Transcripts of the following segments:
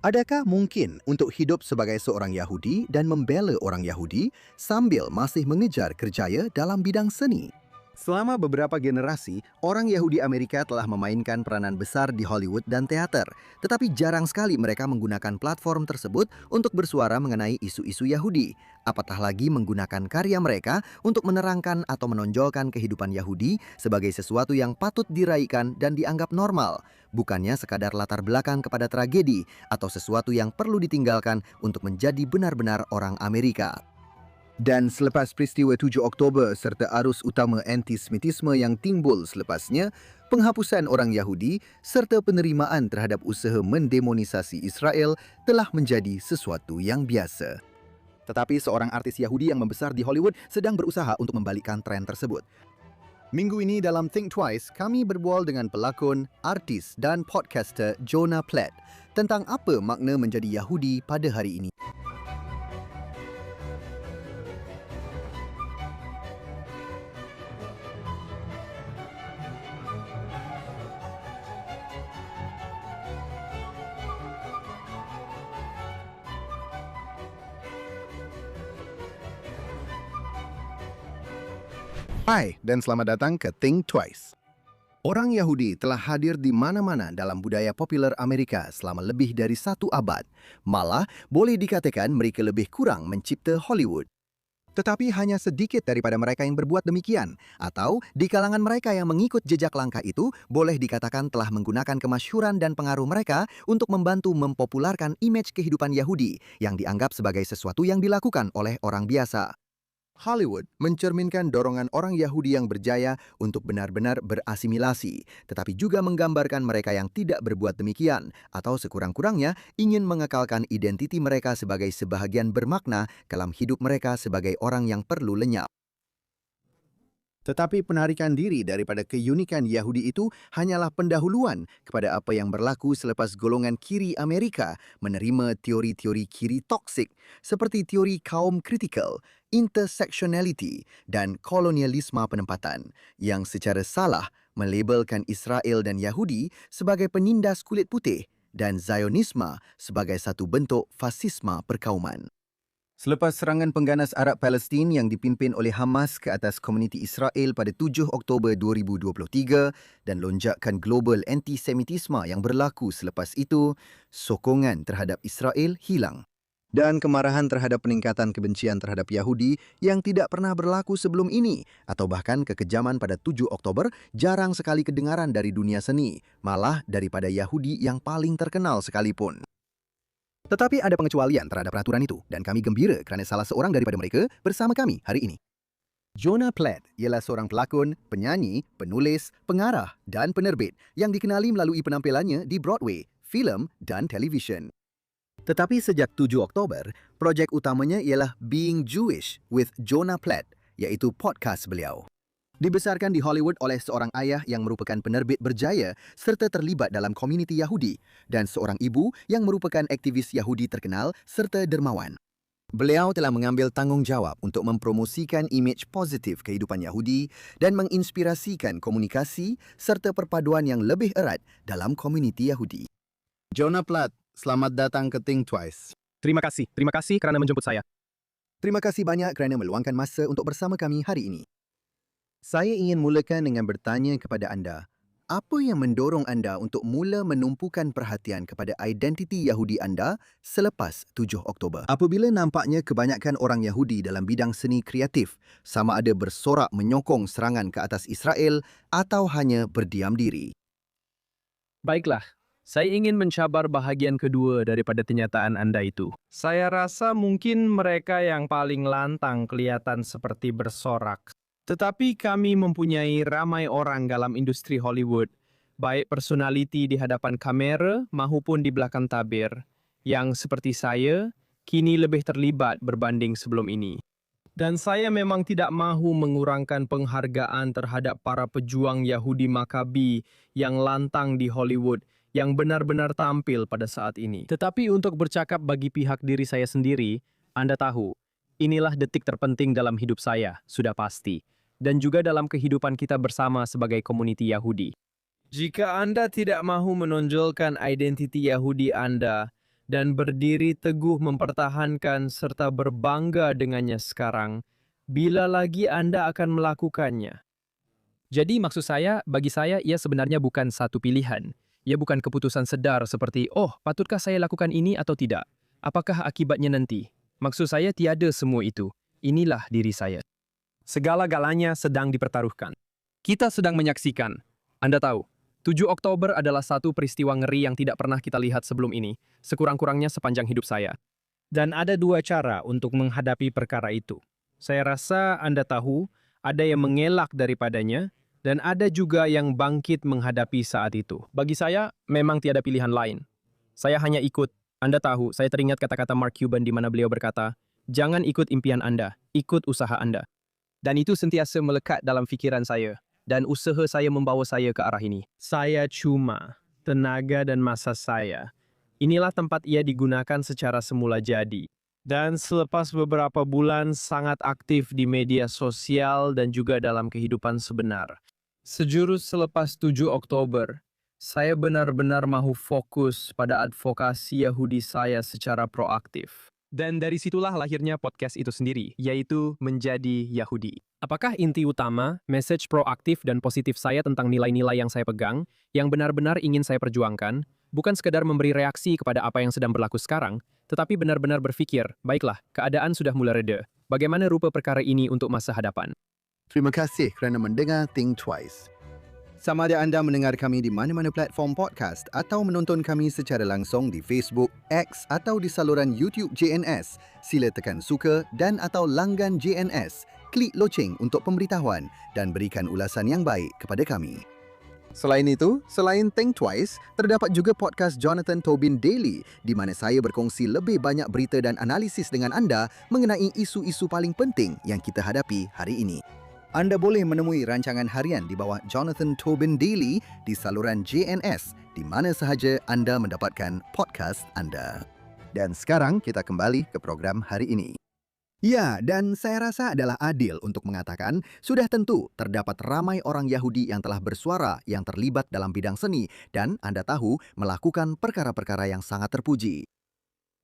Adakah mungkin untuk hidup sebagai seorang Yahudi dan membela orang Yahudi sambil masih mengejar kerjaya dalam bidang seni? Selama beberapa generasi, orang Yahudi Amerika telah memainkan peranan besar di Hollywood dan teater. Tetapi jarang sekali mereka menggunakan platform tersebut untuk bersuara mengenai isu-isu Yahudi. Apatah lagi menggunakan karya mereka untuk menerangkan atau menonjolkan kehidupan Yahudi sebagai sesuatu yang patut diraihkan dan dianggap normal. Bukannya sekadar latar belakang kepada tragedi atau sesuatu yang perlu ditinggalkan untuk menjadi benar-benar orang Amerika. Dan selepas peristiwa 7 Oktober serta arus utama antisemitisme yang timbul selepasnya, penghapusan orang Yahudi serta penerimaan terhadap usaha mendemonisasi Israel telah menjadi sesuatu yang biasa. Tetapi seorang artis Yahudi yang membesar di Hollywood sedang berusaha untuk membalikkan tren tersebut. Minggu ini dalam Think Twice, kami berbual dengan pelakon, artis dan podcaster Jonah Platt tentang apa makna menjadi Yahudi pada hari ini. Hai dan selamat datang ke Think Twice. Orang Yahudi telah hadir di mana-mana dalam budaya populer Amerika selama lebih dari 1 abad. Malah, boleh dikatakan mereka lebih kurang mencipta Hollywood. Tetapi hanya sedikit daripada mereka yang berbuat demikian. Atau, di kalangan mereka yang mengikut jejak langkah itu, boleh dikatakan telah menggunakan kemasyhuran dan pengaruh mereka untuk membantu mempopularkan imej kehidupan Yahudi yang dianggap sebagai sesuatu yang dilakukan oleh orang biasa. Hollywood mencerminkan dorongan orang Yahudi yang berjaya untuk benar-benar berasimilasi, tetapi juga menggambarkan mereka yang tidak berbuat demikian atau sekurang-kurangnya ingin mengekalkan identiti mereka sebagai sebahagian bermakna dalam hidup mereka sebagai orang yang perlu lenyap. Tetapi penarikan diri daripada keunikan Yahudi itu hanyalah pendahuluan kepada apa yang berlaku selepas golongan kiri Amerika menerima teori-teori kiri toksik seperti teori kaum kritikal, intersectionality dan kolonialisme penempatan yang secara salah melabelkan Israel dan Yahudi sebagai penindas kulit putih dan Zionisme sebagai satu bentuk fasisme perkauman. Selepas serangan pengganas Arab Palestin yang dipimpin oleh Hamas ke atas komuniti Israel pada 7 Oktober 2023 dan lonjakan global antisemitisme yang berlaku selepas itu, sokongan terhadap Israel hilang. Dan kemarahan terhadap peningkatan kebencian terhadap Yahudi yang tidak pernah berlaku sebelum ini atau bahkan kekejaman pada 7 Oktober jarang sekali kedengaran dari dunia seni, malah daripada Yahudi yang paling terkenal sekalipun. Tetapi ada pengecualian terhadap peraturan itu dan kami gembira kerana salah seorang daripada mereka bersama kami hari ini. Jonah Platt ialah seorang pelakon, penyanyi, penulis, pengarah dan penerbit yang dikenali melalui penampilannya di Broadway, filem dan televisyen. Tetapi sejak 7 Oktober, projek utamanya ialah Being Jewish with Jonah Platt, iaitu podcast beliau. Dibesarkan di Hollywood oleh seorang ayah yang merupakan penerbit berjaya serta terlibat dalam komuniti Yahudi dan seorang ibu yang merupakan aktivis Yahudi terkenal serta dermawan. Beliau telah mengambil tanggungjawab untuk mempromosikan imej positif kehidupan Yahudi dan menginspirasikan komunikasi serta perpaduan yang lebih erat dalam komuniti Yahudi. Jonah Platt, selamat datang ke Think Twice. Terima kasih kerana menjemput saya. Terima kasih banyak kerana meluangkan masa untuk bersama kami hari ini. Saya ingin mulakan dengan bertanya kepada anda, apa yang mendorong anda untuk mula menumpukan perhatian kepada identiti Yahudi anda selepas 7 Oktober? Apabila nampaknya kebanyakan orang Yahudi dalam bidang seni kreatif sama ada bersorak menyokong serangan ke atas Israel atau hanya berdiam diri. Baiklah, saya ingin mencabar bahagian kedua daripada kenyataan Anda itu. Saya rasa mungkin mereka yang paling lantang kelihatan seperti bersorak. Tetapi kami mempunyai ramai orang dalam industri Hollywood, baik personaliti di hadapan kamera maupun di belakang tabir, yang seperti saya, kini lebih terlibat berbanding sebelum ini. Dan saya memang tidak mahu mengurangkan penghargaan terhadap para pejuang Yahudi Makabi yang lantang di Hollywood yang benar-benar tampil pada saat ini. Tetapi untuk bercakap bagi pihak diri saya sendiri, Anda tahu, inilah detik terpenting dalam hidup saya, sudah pasti. Dan juga dalam kehidupan kita bersama sebagai komuniti Yahudi. Jika Anda tidak mahu menonjolkan identiti Yahudi Anda, dan berdiri teguh mempertahankan serta berbangga dengannya sekarang, bila lagi Anda akan melakukannya. Jadi maksud saya, bagi saya ia sebenarnya bukan satu pilihan. Ia bukan keputusan sedar seperti, oh, patutkah saya lakukan ini atau tidak? Apakah akibatnya nanti? Maksud saya tiada semua itu. Inilah diri saya. Segala-galanya sedang dipertaruhkan. Kita sedang menyaksikan. Anda tahu, 7 Oktober adalah satu peristiwa ngeri yang tidak pernah kita lihat sebelum ini, sekurang-kurangnya sepanjang hidup saya. Dan ada dua cara untuk menghadapi perkara itu. Saya rasa Anda tahu, ada yang mengelak daripadanya, dan ada juga yang bangkit menghadapi saat itu. Bagi saya, memang tiada pilihan lain. Saya hanya ikut. Anda tahu, saya teringat kata-kata Mark Cuban di mana beliau berkata, jangan ikut impian Anda, ikut usaha Anda. Dan itu sentiasa melekat dalam fikiran saya, dan usaha saya membawa saya ke arah ini. Saya cuma, tenaga dan masa saya. Inilah tempat ia digunakan secara semula jadi. Dan selepas beberapa bulan sangat aktif di media sosial dan juga dalam kehidupan sebenar. Sejurus selepas 7 Oktober, saya benar-benar mahu fokus pada advokasi Yahudi saya secara proaktif. Dan dari situlah lahirnya podcast itu sendiri, yaitu Menjadi Yahudi. Apakah inti utama, message proaktif dan positif saya tentang nilai-nilai yang saya pegang, yang benar-benar ingin saya perjuangkan, bukan sekadar memberi reaksi kepada apa yang sedang berlaku sekarang, tetapi benar-benar berpikir, baiklah, keadaan sudah mulai reda. Bagaimana rupa perkara ini untuk masa hadapan? Terima kasih kerana mendengar Think Twice. Sama ada anda mendengar kami di mana-mana platform podcast atau menonton kami secara langsung di Facebook, X atau di saluran YouTube JNS, sila tekan suka dan atau langgan JNS. Klik loceng untuk pemberitahuan dan berikan ulasan yang baik kepada kami. Selain itu, selain Think Twice, terdapat juga podcast Jonathan Tobin Daily di mana saya berkongsi lebih banyak berita dan analisis dengan anda mengenai isu-isu paling penting yang kita hadapi hari ini. Anda boleh menemui rancangan harian di bawah Jonathan Tobin Daily di saluran JNS di mana sahaja anda mendapatkan podcast anda. Dan sekarang kita kembali ke program hari ini. Ya, dan saya rasa adalah adil untuk mengatakan sudah tentu terdapat ramai orang Yahudi yang telah bersuara yang terlibat dalam bidang seni dan anda tahu melakukan perkara-perkara yang sangat terpuji.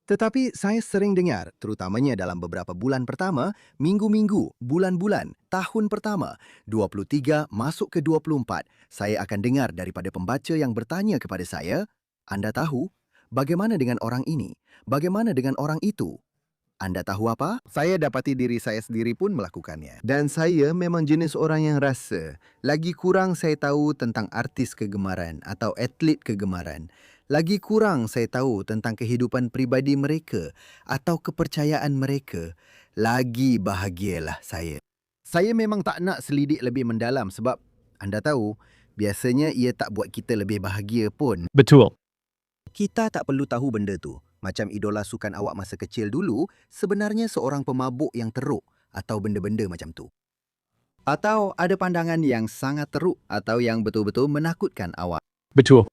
Tetapi saya sering dengar, terutamanya dalam beberapa bulan pertama, minggu-minggu, bulan-bulan, tahun pertama, 23 masuk ke 24, saya akan dengar daripada pembaca yang bertanya kepada saya, anda tahu, bagaimana dengan orang ini? Bagaimana dengan orang itu? Anda tahu apa? Saya dapati diri saya sendiri pun melakukannya. Dan saya memang jenis orang yang rasa, lagi kurang saya tahu tentang artis kegemaran atau atlet kegemaran. Lagi kurang saya tahu tentang kehidupan pribadi mereka atau kepercayaan mereka. Lagi bahagialah saya. Saya memang tak nak selidik lebih mendalam sebab anda tahu, biasanya ia tak buat kita lebih bahagia pun. Betul. Kita tak perlu tahu benda tu. Macam idola sukan awak masa kecil dulu, sebenarnya seorang pemabuk yang teruk atau benda-benda macam tu. Atau ada pandangan yang sangat teruk atau yang betul-betul menakutkan awak. Betul.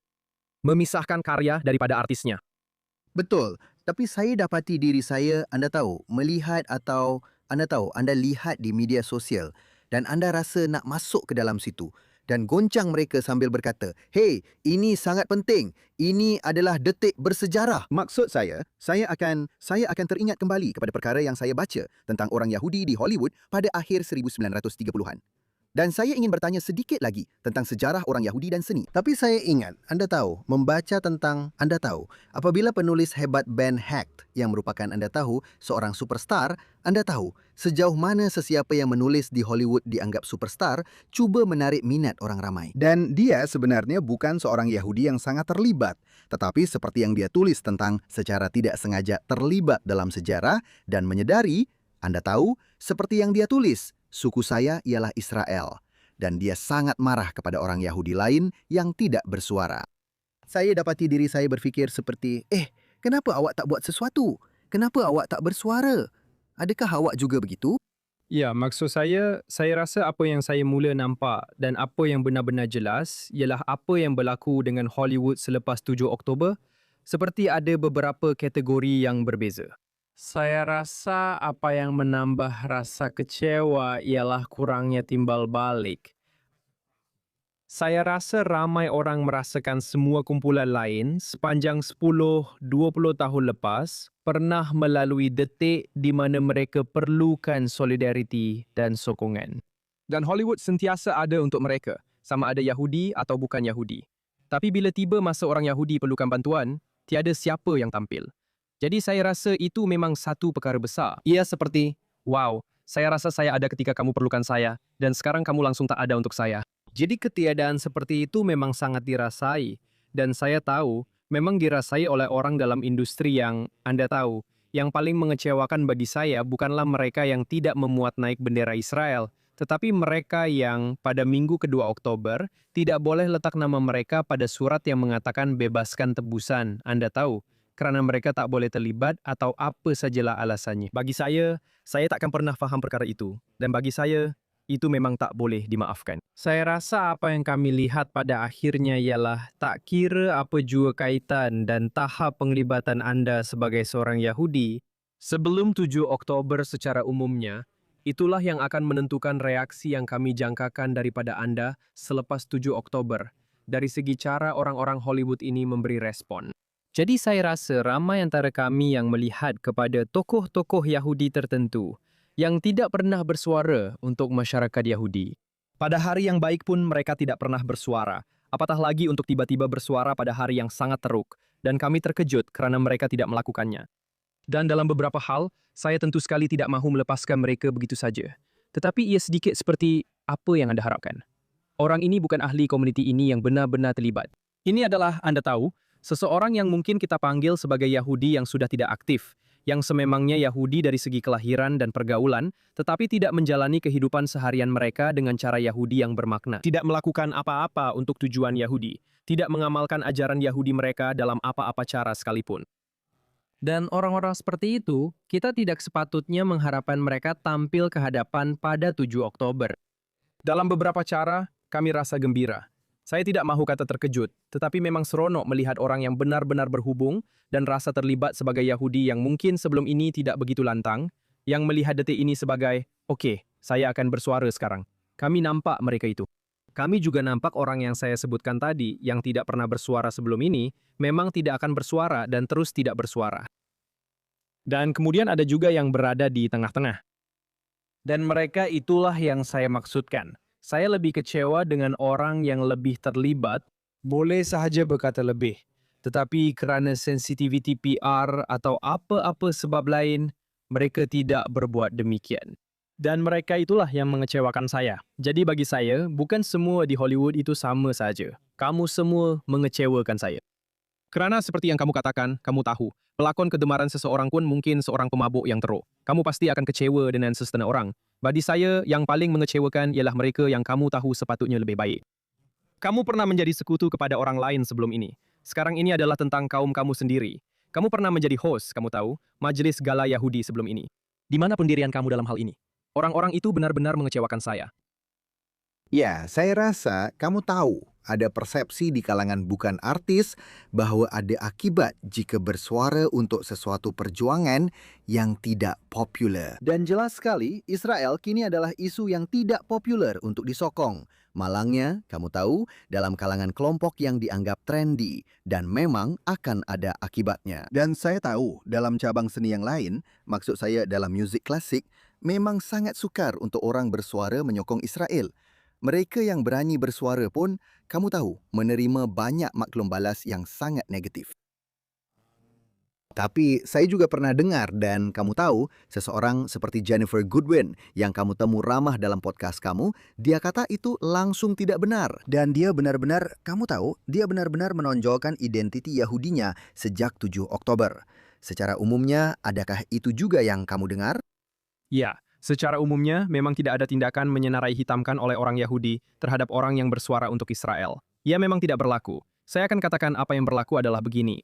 Memisahkan karya daripada artisnya. Betul, tapi saya dapati diri saya, anda tahu, melihat atau anda lihat di media sosial dan anda rasa nak masuk ke dalam situ dan goncang mereka sambil berkata, "Hey, ini sangat penting. Ini adalah detik bersejarah." Maksud saya akan teringat kembali kepada perkara yang saya baca tentang orang Yahudi di Hollywood pada akhir 1930-an. Dan saya ingin bertanya sedikit lagi tentang sejarah orang Yahudi dan seni. Tapi saya ingat, anda tahu, apabila penulis hebat Ben Hecht yang merupakan anda tahu seorang superstar, anda tahu sejauh mana sesiapa yang menulis di Hollywood dianggap superstar cuba menarik minat orang ramai. Dan dia sebenarnya bukan seorang Yahudi yang sangat terlibat, tetapi seperti yang dia tulis tentang secara tidak sengaja terlibat dalam sejarah dan menyedari, anda tahu, seperti yang dia tulis, suku saya ialah Israel, dan dia sangat marah kepada orang Yahudi lain yang tidak bersuara. Saya dapati diri saya berfikir seperti, kenapa awak tak buat sesuatu? Kenapa awak tak bersuara? Adakah awak juga begitu? Ya, maksud saya rasa apa yang saya mula nampak dan apa yang benar-benar jelas ialah apa yang berlaku dengan Hollywood selepas 7 Oktober, seperti ada beberapa kategori yang berbeza. Saya rasa apa yang menambah rasa kecewa ialah kurangnya timbal balik. Saya rasa ramai orang merasakan semua kumpulan lain sepanjang 10-20 tahun lepas pernah melalui detik di mana mereka perlukan solidariti dan sokongan. Dan Hollywood sentiasa ada untuk mereka, sama ada Yahudi atau bukan Yahudi. Tapi bila tiba masa orang Yahudi perlukan bantuan, tiada siapa yang tampil. Jadi saya rasa itu memang satu perkara besar. Ia seperti, wow, saya rasa saya ada ketika kamu perlukan saya, dan sekarang kamu langsung tak ada untuk saya. Jadi ketiadaan seperti itu memang sangat dirasai. Dan saya tahu, memang dirasai oleh orang dalam industri yang, Anda tahu, yang paling mengecewakan bagi saya bukanlah mereka yang tidak memuat naik bendera Israel, tetapi mereka yang pada minggu kedua Oktober tidak boleh letak nama mereka pada surat yang mengatakan bebaskan tebusan, Anda tahu, karena mereka tak boleh terlibat atau apa sajalah alasannya. Bagi saya takkan pernah faham perkara itu. Dan bagi saya, itu memang tak boleh dimaafkan. Saya rasa apa yang kami lihat pada akhirnya ialah tak kira apa jua kaitan dan tahap penglibatan Anda sebagai seorang Yahudi, sebelum 7 Oktober secara umumnya, itulah yang akan menentukan reaksi yang kami jangkakan daripada Anda selepas 7 Oktober, dari segi cara orang-orang Hollywood ini memberi respon. Jadi saya rasa ramai antara kami yang melihat kepada tokoh-tokoh Yahudi tertentu yang tidak pernah bersuara untuk masyarakat Yahudi. Pada hari yang baik pun mereka tidak pernah bersuara, apatah lagi untuk tiba-tiba bersuara pada hari yang sangat teruk, dan kami terkejut kerana mereka tidak melakukannya. Dan dalam beberapa hal, saya tentu sekali tidak mahu melepaskan mereka begitu saja. Tetapi ia sedikit seperti apa yang Anda harapkan. Orang ini bukan ahli komuniti ini yang benar-benar terlibat. Ini adalah, Anda tahu, seseorang yang mungkin kita panggil sebagai Yahudi yang sudah tidak aktif, yang sememangnya Yahudi dari segi kelahiran dan pergaulan, tetapi tidak menjalani kehidupan seharian mereka dengan cara Yahudi yang bermakna. Tidak melakukan apa-apa untuk tujuan Yahudi, tidak mengamalkan ajaran Yahudi mereka dalam apa-apa cara sekalipun. Dan orang-orang seperti itu, kita tidak sepatutnya mengharapkan mereka tampil ke hadapan pada 7 Oktober. Dalam beberapa cara, kami rasa gembira. Saya tidak mahu kata terkejut, tetapi memang seronok melihat orang yang benar-benar berhubung dan rasa terlibat sebagai Yahudi yang mungkin sebelum ini tidak begitu lantang, yang melihat detik ini sebagai, oke, saya akan bersuara sekarang. Kami nampak mereka itu. Kami juga nampak orang yang saya sebutkan tadi, yang tidak pernah bersuara sebelum ini, memang tidak akan bersuara dan terus tidak bersuara. Dan kemudian ada juga yang berada di tengah-tengah. Dan mereka itulah yang saya maksudkan. Saya lebih kecewa dengan orang yang lebih terlibat, boleh sahaja berkata lebih. Tetapi kerana sensitiviti PR atau apa-apa sebab lain, mereka tidak berbuat demikian. Dan mereka itulah yang mengecewakan saya. Jadi bagi saya, bukan semua di Hollywood itu sama saja. Kamu semua mengecewakan saya. Kerana seperti yang kamu katakan, kamu tahu, pelakon kedemaran seseorang pun mungkin seorang pemabuk yang teruk. Kamu pasti akan kecewa dengan sesetengah orang. Bagi saya, yang paling mengecewakan ialah mereka yang kamu tahu sepatutnya lebih baik. Kamu pernah menjadi sekutu kepada orang lain sebelum ini. Sekarang ini adalah tentang kaum kamu sendiri. Kamu pernah menjadi host, kamu tahu, Majelis Gala Yahudi sebelum ini. Di mana pendirian kamu dalam hal ini? Orang-orang itu benar-benar mengecewakan saya. Ya, saya rasa kamu tahu ada persepsi di kalangan bukan artis bahwa ada akibat jika bersuara untuk sesuatu perjuangan yang tidak popular. Dan jelas sekali, Israel kini adalah isu yang tidak popular untuk disokong. Malangnya, kamu tahu, dalam kalangan kelompok yang dianggap trendy dan memang akan ada akibatnya. Dan saya tahu, dalam cabang seni yang lain, maksud saya dalam muzik klasik, memang sangat sukar untuk orang bersuara menyokong Israel. Mereka yang berani bersuara pun, kamu tahu, menerima banyak maklum balas yang sangat negatif. Tapi saya juga pernah dengar dan kamu tahu, seseorang seperti Jennifer Goodwin yang kamu temu ramah dalam podcast kamu, dia kata itu langsung tidak benar. Dan dia benar-benar, kamu tahu, dia benar-benar menonjolkan identiti Yahudinya sejak 7 Oktober. Secara umumnya, adakah itu juga yang kamu dengar? Ya, secara umumnya memang tidak ada tindakan menyenarai hitamkan oleh orang Yahudi terhadap orang yang bersuara untuk Israel. Ia memang tidak berlaku. Saya akan katakan apa yang berlaku adalah begini.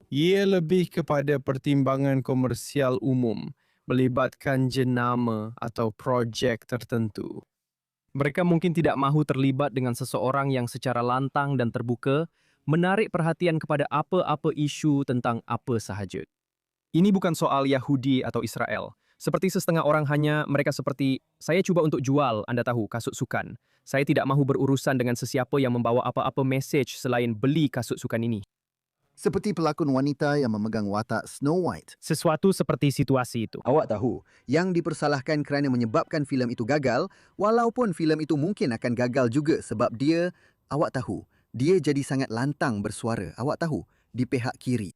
Ia lebih kepada pertimbangan komersial umum, melibatkan jenama atau projek tertentu. Mereka mungkin tidak mahu terlibat dengan seseorang yang secara lantang dan terbuka menarik perhatian kepada apa-apa isu tentang apa sahaja. Ini bukan soal Yahudi atau Israel. Seperti setengah orang hanya mereka seperti, saya cuba untuk jual, Anda tahu, kasut sukan. Saya tidak mahu berurusan dengan sesiapa yang membawa apa-apa message selain beli kasut sukan ini. Seperti pelakon wanita yang memegang watak Snow White. Sesuatu seperti situasi itu. Awak tahu, yang dipersalahkan kerana menyebabkan filem itu gagal, walaupun filem itu mungkin akan gagal juga sebab awak tahu, dia jadi sangat lantang bersuara, awak tahu, di pihak kiri.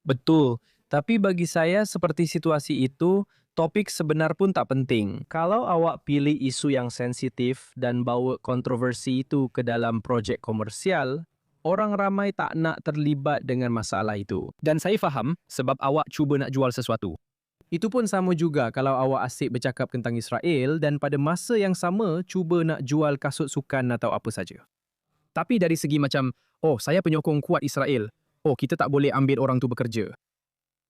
Betul, tapi bagi saya seperti situasi itu, topik sebenar pun tak penting. Kalau awak pilih isu yang sensitif dan bawa kontroversi itu ke dalam projek komersial, orang ramai tak nak terlibat dengan masalah itu. Dan saya faham sebab awak cuba nak jual sesuatu. Itu pun sama juga kalau awak asyik bercakap tentang Israel dan pada masa yang sama cuba nak jual kasut sukan atau apa saja. Tapi dari segi macam, oh saya penyokong kuat Israel. Oh kita tak boleh ambil orang tu bekerja.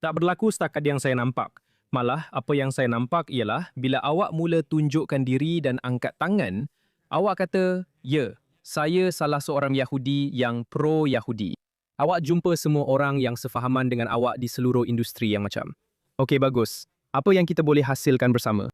Tak berlaku setakat yang saya nampak. Malah, apa yang saya nampak ialah bila awak mula tunjukkan diri dan angkat tangan, awak kata, ya, saya salah seorang Yahudi yang pro-Yahudi. Awak jumpa semua orang yang sefahaman dengan awak di seluruh industri yang macam. Okey, bagus. Apa yang kita boleh hasilkan bersama?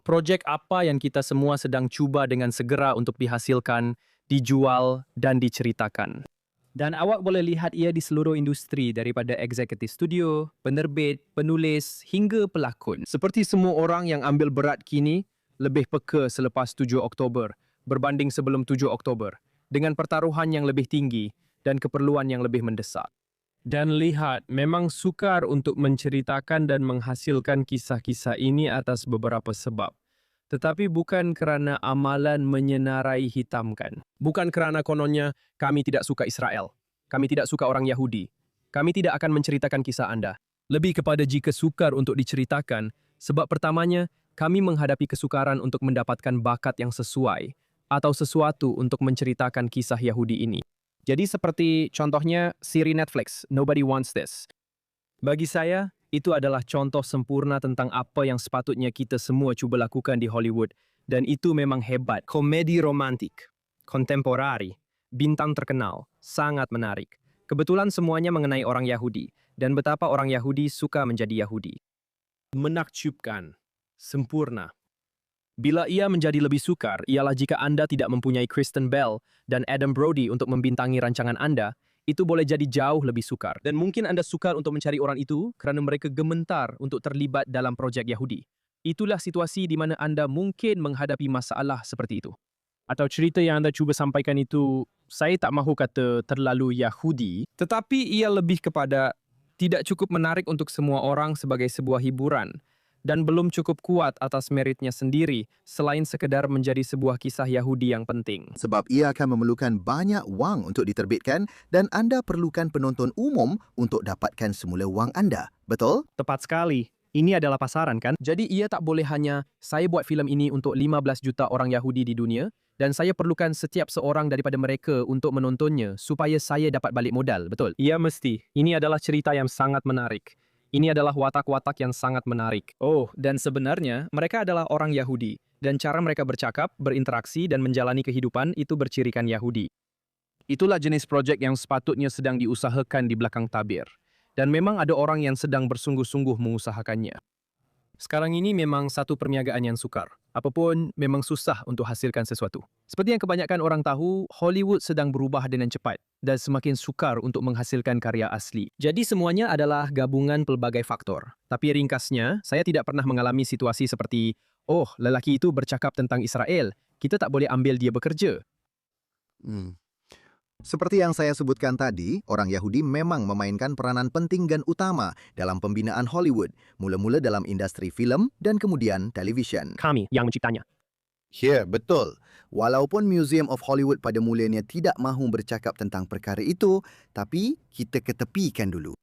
Projek apa yang kita semua sedang cuba dengan segera untuk dihasilkan, dijual dan diceritakan. Dan awak boleh lihat ia di seluruh industri daripada eksekutif studio, penerbit, penulis hingga pelakon. Seperti semua orang yang ambil berat kini, lebih peka selepas 7 Oktober berbanding sebelum 7 Oktober, dengan pertaruhan yang lebih tinggi dan keperluan yang lebih mendesak. Dan lihat, memang sukar untuk menceritakan dan menghasilkan kisah-kisah ini atas beberapa sebab. Tetapi bukan kerana amalan menyenarai hitamkan. Bukan kerana kononnya kami tidak suka Israel. Kami tidak suka orang Yahudi. Kami tidak akan menceritakan kisah Anda. Lebih kepada jika sukar untuk diceritakan, sebab pertamanya kami menghadapi kesukaran untuk mendapatkan bakat yang sesuai atau sesuatu untuk menceritakan kisah Yahudi ini. Jadi seperti contohnya siri Netflix, Nobody Wants This. Bagi saya, itu adalah contoh sempurna tentang apa yang sepatutnya kita semua cuba lakukan di Hollywood. Dan itu memang hebat. Komedi romantik, kontemporari, bintang terkenal, sangat menarik. Kebetulan semuanya mengenai orang Yahudi dan betapa orang Yahudi suka menjadi Yahudi. Menakjubkan, sempurna. Bila ia menjadi lebih sukar, ialah jika Anda tidak mempunyai Kristen Bell dan Adam Brody untuk membintangi rancangan Anda, itu boleh jadi jauh lebih sukar. Dan mungkin Anda sukar untuk mencari orang itu kerana mereka gementar untuk terlibat dalam projek Yahudi. Itulah situasi di mana Anda mungkin menghadapi masalah seperti itu. Atau cerita yang anda cuba sampaikan itu, saya tak mahu kata terlalu Yahudi, tetapi ia lebih kepada tidak cukup menarik untuk semua orang sebagai sebuah hiburan dan belum cukup kuat atas meritnya sendiri selain sekedar menjadi sebuah kisah Yahudi yang penting. Sebab ia akan memerlukan banyak wang untuk diterbitkan dan anda perlukan penonton umum untuk dapatkan semula wang anda. Betul? Tepat sekali. Ini adalah pasaran kan? Jadi ia tak boleh hanya, saya buat filem ini untuk 15 juta orang Yahudi di dunia dan saya perlukan setiap seorang daripada mereka untuk menontonnya supaya saya dapat balik modal, betul? Ia mesti. Ini adalah cerita yang sangat menarik. Ini adalah watak-watak yang sangat menarik. Oh, dan sebenarnya mereka adalah orang Yahudi dan cara mereka bercakap, berinteraksi dan menjalani kehidupan itu bercirikan Yahudi. Itulah jenis projek yang sepatutnya sedang diusahakan di belakang tabir. Dan memang ada orang yang sedang bersungguh-sungguh mengusahakannya. Sekarang ini memang satu perniagaan yang sukar. Apapun memang susah untuk hasilkan sesuatu. Seperti yang kebanyakan orang tahu, Hollywood sedang berubah dengan cepat dan semakin sukar untuk menghasilkan karya asli. Jadi semuanya adalah gabungan pelbagai faktor. Tapi ringkasnya, saya tidak pernah mengalami situasi seperti, oh, lelaki itu bercakap tentang Israel, kita tak boleh ambil dia bekerja. Seperti yang saya sebutkan tadi, orang Yahudi memang memainkan peranan penting dan utama dalam pembinaan Hollywood, mula-mula dalam industri filem dan kemudian televisyen. Kami yang menciptanya. Ya, betul. Walaupun Museum of Hollywood pada mulanya tidak mahu bercakap tentang perkara itu, tapi kita ketepikan dulu.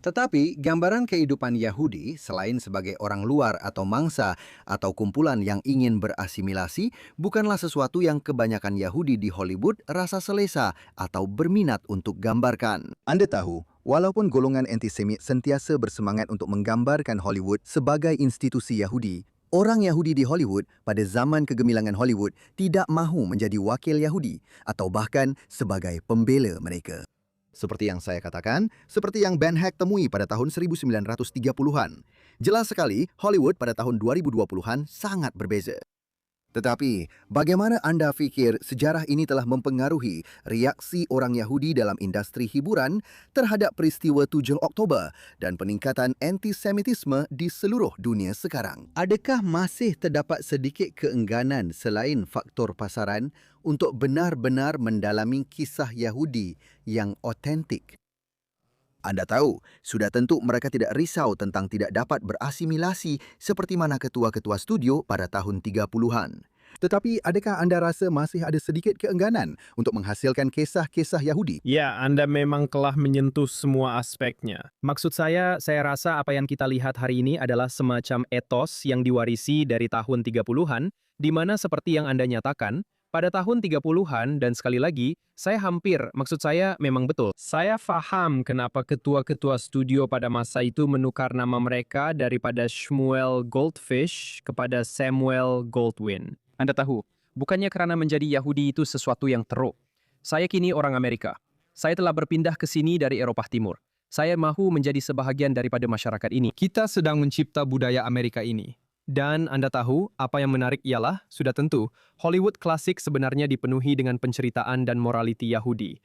Tetapi, gambaran kehidupan Yahudi selain sebagai orang luar atau mangsa atau kumpulan yang ingin berasimilasi bukanlah sesuatu yang kebanyakan Yahudi di Hollywood rasa selesa atau berminat untuk gambarkan. Anda tahu, walaupun golongan antisemit sentiasa bersemangat untuk menggambarkan Hollywood sebagai institusi Yahudi, orang Yahudi di Hollywood pada zaman kegemilangan Hollywood tidak mahu menjadi wakil Yahudi atau bahkan sebagai pembela mereka. Seperti yang saya katakan, seperti yang Ben Heck temui pada tahun 1930-an. Jelas sekali, Hollywood pada tahun 2020-an sangat berbeza. Tetapi, bagaimana anda fikir sejarah ini telah mempengaruhi reaksi orang Yahudi dalam industri hiburan terhadap peristiwa 7 Oktober dan peningkatan antisemitisme di seluruh dunia sekarang? Adakah masih terdapat sedikit keengganan selain faktor pasaran untuk benar-benar mendalami kisah Yahudi yang otentik? Anda tahu, sudah tentu mereka tidak risau tentang tidak dapat berasimilasi seperti mana ketua-ketua studio pada tahun 30-an. Tetapi adakah anda rasa masih ada sedikit keengganan untuk menghasilkan kisah-kisah Yahudi? Ya, Anda memang telah menyentuh semua aspeknya. Maksud saya rasa apa yang kita lihat hari ini adalah semacam etos yang diwarisi dari tahun 30-an, di mana seperti yang Anda nyatakan, pada tahun 30-an dan sekali lagi, maksud saya memang betul. Saya paham kenapa ketua-ketua studio pada masa itu menukar nama mereka daripada Shmuel Goldfish kepada Samuel Goldwyn. Anda tahu, bukannya karena menjadi Yahudi itu sesuatu yang teruk. Saya kini orang Amerika. Saya telah berpindah ke sini dari Eropah Timur. Saya mahu menjadi sebahagian daripada masyarakat ini. Kita sedang mencipta budaya Amerika ini. Dan Anda tahu, apa yang menarik ialah, sudah tentu, Hollywood klasik sebenarnya dipenuhi dengan penceritaan dan morality Yahudi.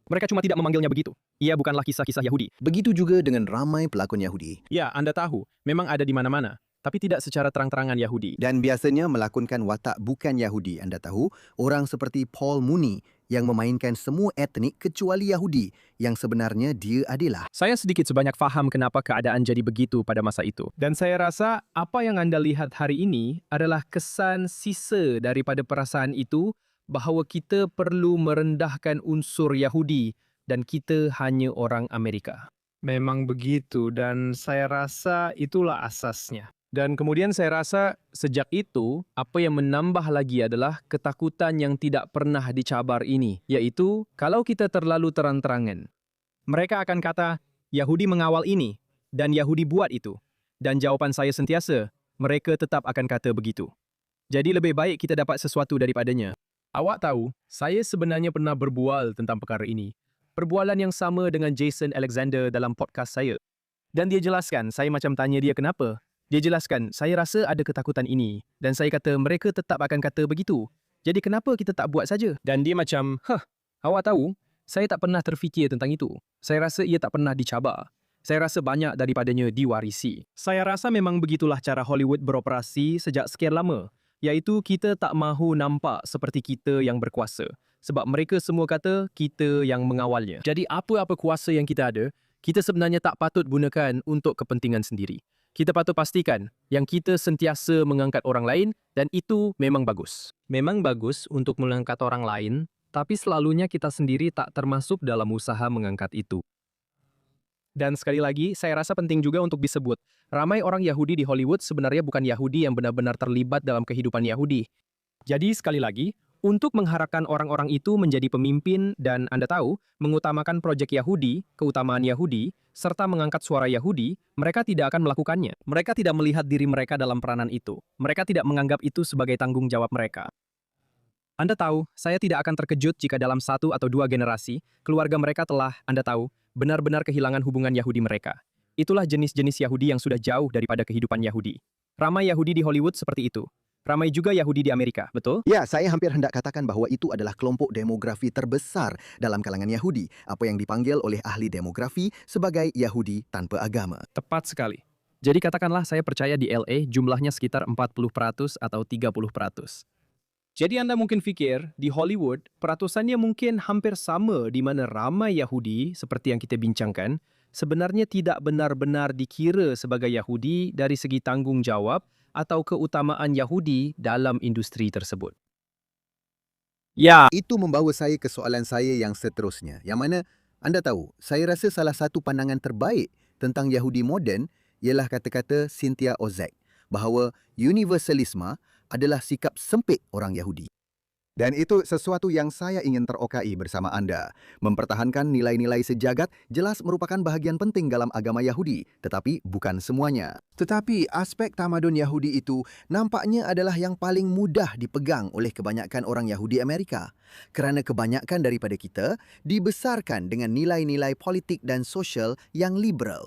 Mereka cuma tidak memanggilnya begitu. Ia bukanlah kisah-kisah Yahudi. Begitu juga dengan ramai pelakon Yahudi. Ya, Anda tahu, memang ada di mana-mana. Tapi tidak secara terang-terangan Yahudi. Dan biasanya melakonkan watak bukan Yahudi. Anda tahu, orang seperti Paul Mooney yang memainkan semua etnik kecuali Yahudi yang sebenarnya dia adalah. Saya sedikit sebanyak faham kenapa keadaan jadi begitu pada masa itu. Dan saya rasa apa yang Anda lihat hari ini adalah kesan sisa daripada perasaan itu bahawa kita perlu merendahkan unsur Yahudi dan kita hanya orang Amerika. Memang begitu dan saya rasa itulah asasnya. Dan kemudian saya rasa sejak itu, apa yang menambah lagi adalah ketakutan yang tidak pernah dicabar ini, yaitu kalau kita terlalu terang-terangan. Mereka akan kata, Yahudi mengawal ini, dan Yahudi buat itu. Dan jawaban saya sentiasa, mereka tetap akan kata begitu. Jadi lebih baik kita dapat sesuatu daripadanya. Awak tahu, saya sebenarnya pernah berbual tentang perkara ini. Perbualan yang sama dengan Jason Alexander dalam podcast saya. Dan dia jelaskan, saya macam tanya dia kenapa. Dia jelaskan, saya rasa ada ketakutan ini. Dan saya kata, mereka tetap akan kata begitu. Jadi kenapa kita tak buat saja? Dan dia macam, awak tahu, saya tak pernah terfikir tentang itu. Saya rasa ia tak pernah dicabar. Saya rasa banyak daripadanya diwarisi. Saya rasa memang begitulah cara Hollywood beroperasi sejak sekian lama. Iaitu kita tak mahu nampak seperti kita yang berkuasa. Sebab mereka semua kata kita yang mengawalnya. Jadi apa-apa kuasa yang kita ada, kita sebenarnya tak patut gunakan untuk kepentingan sendiri. Kita patut pastikan yang kita sentiasa mengangkat orang lain dan itu memang bagus. Memang bagus untuk mengangkat orang lain, tapi selalunya kita sendiri tak termasuk dalam usaha mengangkat itu. Dan sekali lagi, saya rasa penting juga untuk disebut, ramai orang Yahudi di Hollywood sebenarnya bukan Yahudi yang benar-benar terlibat dalam kehidupan Yahudi. Jadi sekali lagi, untuk mengharapkan orang-orang itu menjadi pemimpin dan Anda tahu, mengutamakan proyek Yahudi, keutamaan Yahudi, serta mengangkat suara Yahudi, mereka tidak akan melakukannya. Mereka tidak melihat diri mereka dalam peranan itu. Mereka tidak menganggap itu sebagai tanggung jawab mereka. Anda tahu, saya tidak akan terkejut jika dalam 1 atau 2 generasi, keluarga mereka telah, Anda tahu, benar-benar kehilangan hubungan Yahudi mereka. Itulah jenis-jenis Yahudi yang sudah jauh daripada kehidupan Yahudi. Ramai Yahudi di Hollywood seperti itu. Ramai juga Yahudi di Amerika, betul? Ya, saya hampir hendak katakan bahawa itu adalah kelompok demografi terbesar dalam kalangan Yahudi, apa yang dipanggil oleh ahli demografi sebagai Yahudi tanpa agama. Tepat sekali. Jadi katakanlah saya percaya di LA jumlahnya sekitar 40% atau 30%. Jadi Anda mungkin fikir, di Hollywood, peratusannya mungkin hampir sama di mana ramai Yahudi, seperti yang kita bincangkan, sebenarnya tidak benar-benar dikira sebagai Yahudi dari segi tanggung jawab atau keutamaan Yahudi dalam industri tersebut. Ya. Itu membawa saya ke soalan saya yang seterusnya, yang mana anda tahu, saya rasa salah satu pandangan terbaik tentang Yahudi moden ialah kata-kata Cynthia Ozick, bahawa universalisme adalah sikap sempit orang Yahudi. Dan itu sesuatu yang saya ingin terokai bersama Anda. Mempertahankan nilai-nilai sejagat jelas merupakan bahagian penting dalam agama Yahudi, tetapi bukan semuanya. Tetapi aspek tamadun Yahudi itu nampaknya adalah yang paling mudah dipegang oleh kebanyakan orang Yahudi Amerika. Kerana kebanyakan daripada kita dibesarkan dengan nilai-nilai politik dan sosial yang liberal.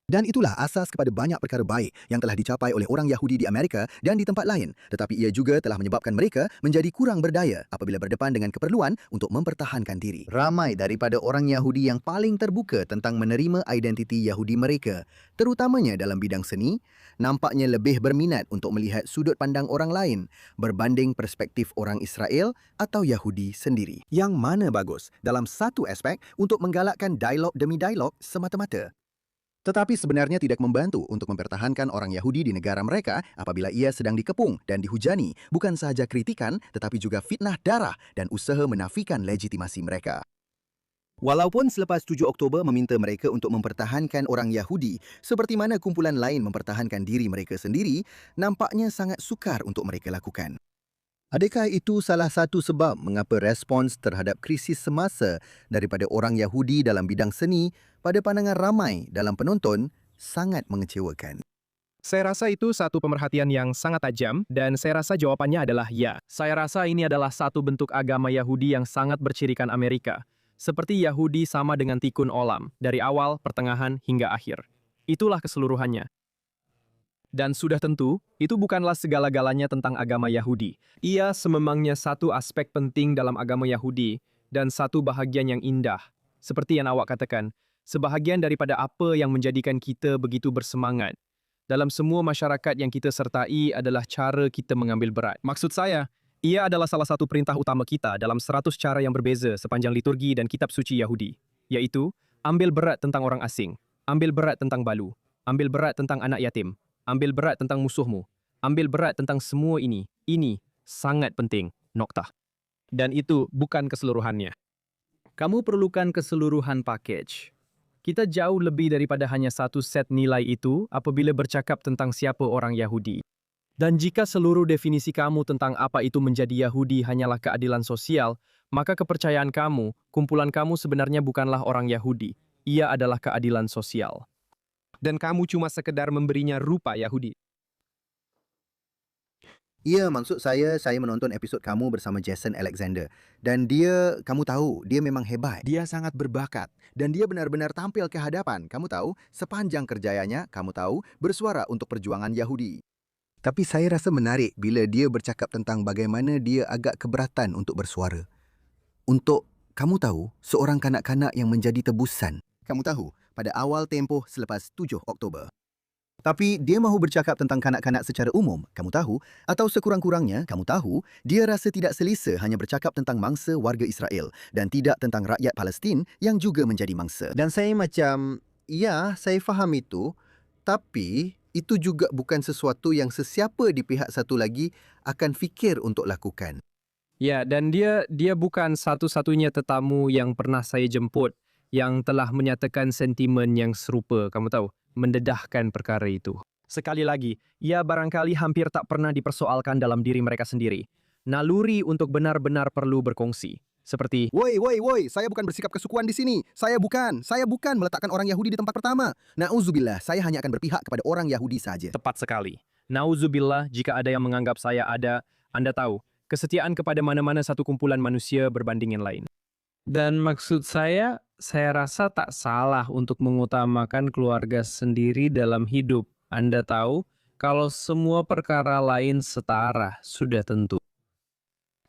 Dan itulah asas kepada banyak perkara baik yang telah dicapai oleh orang Yahudi di Amerika dan di tempat lain. Tetapi ia juga telah menyebabkan mereka menjadi kurang berdaya apabila berdepan dengan keperluan untuk mempertahankan diri. Ramai daripada orang Yahudi yang paling terbuka tentang menerima identiti Yahudi mereka, terutamanya dalam bidang seni, nampaknya lebih berminat untuk melihat sudut pandang orang lain berbanding perspektif orang Israel atau Yahudi sendiri. Yang mana bagus dalam satu aspek untuk menggalakkan dialog demi dialog semata-mata. Tetapi sebenarnya tidak membantu untuk mempertahankan orang Yahudi di negara mereka apabila ia sedang dikepung dan dihujani, bukan sahaja kritikan tetapi juga fitnah darah dan usaha menafikan legitimasi mereka. Walaupun selepas 7 Oktober meminta mereka untuk mempertahankan orang Yahudi, seperti mana kumpulan lain mempertahankan diri mereka sendiri, nampaknya sangat sukar untuk mereka lakukan. Adakah itu salah satu sebab mengapa respons terhadap krisis semasa daripada orang Yahudi dalam bidang seni pada pandangan ramai dalam penonton sangat mengecewakan? Saya rasa itu satu pemerhatian yang sangat tajam dan saya rasa jawabannya adalah ya. Saya rasa ini adalah satu bentuk agama Yahudi yang sangat bercirikan Amerika. Seperti Yahudi sama dengan tikun olam, dari awal, pertengahan, hingga akhir. Itulah keseluruhannya. Dan sudah tentu, itu bukanlah segala-galanya tentang agama Yahudi. Ia sememangnya satu aspek penting dalam agama Yahudi dan satu bahagian yang indah. Seperti yang awak katakan, sebahagian daripada apa yang menjadikan kita begitu bersemangat. Dalam semua masyarakat yang kita sertai adalah cara kita mengambil berat. Maksud saya, ia adalah salah satu perintah utama kita dalam 100 cara yang berbeza sepanjang liturgi dan kitab suci Yahudi. Iaitu, ambil berat tentang orang asing, ambil berat tentang balu, ambil berat tentang anak yatim, ambil berat tentang musuhmu. Ambil berat tentang semua ini. Ini sangat penting. Noktah. Dan itu bukan keseluruhannya. Kamu perlukan keseluruhan package. Kita jauh lebih daripada hanya satu set nilai itu apabila bercakap tentang siapa orang Yahudi. Dan jika seluruh definisi kamu tentang apa itu menjadi Yahudi hanyalah keadilan sosial, maka kepercayaan kamu, kumpulan kamu sebenarnya bukanlah orang Yahudi. Ia adalah keadilan sosial. Dan kamu cuma sekedar memberinya rupa Yahudi. Ya, maksud saya menonton episod kamu bersama Jason Alexander. Dan dia, kamu tahu, dia memang hebat. Dia sangat berbakat. Dan dia benar-benar tampil ke hadapan. Kamu tahu, sepanjang kerjayanya, kamu tahu, bersuara untuk perjuangan Yahudi. Tapi saya rasa menarik bila dia bercakap tentang bagaimana dia agak keberatan untuk bersuara. Untuk, kamu tahu, seorang kanak-kanak yang menjadi tebusan. Kamu tahu, pada awal tempoh selepas 7 Oktober. Tapi dia mahu bercakap tentang kanak-kanak secara umum, kamu tahu, atau sekurang-kurangnya, kamu tahu, dia rasa tidak selesa hanya bercakap tentang mangsa warga Israel dan tidak tentang rakyat Palestin yang juga menjadi mangsa. Dan saya macam, ya, saya faham itu, tapi itu juga bukan sesuatu yang sesiapa di pihak satu lagi akan fikir untuk lakukan. Ya, dan dia bukan satu-satunya tetamu yang pernah saya jemput yang telah menyatakan sentimen yang serupa, kamu tahu, mendedahkan perkara itu. Sekali lagi, ia barangkali hampir tak pernah dipersoalkan dalam diri mereka sendiri. Naluri untuk benar-benar perlu berkongsi. Seperti, Woi, saya bukan bersikap kesukuan di sini. Saya bukan meletakkan orang Yahudi di tempat pertama. Nauzubillah, saya hanya akan berpihak kepada orang Yahudi saja. tepat sekali. Nauzubillah, jika ada yang menganggap saya ada, Anda tahu, kesetiaan kepada mana-mana satu kumpulan manusia berbanding yang lain. Dan maksud saya rasa tak salah untuk mengutamakan keluarga sendiri dalam hidup. Anda tahu, kalau semua perkara lain setara, sudah tentu.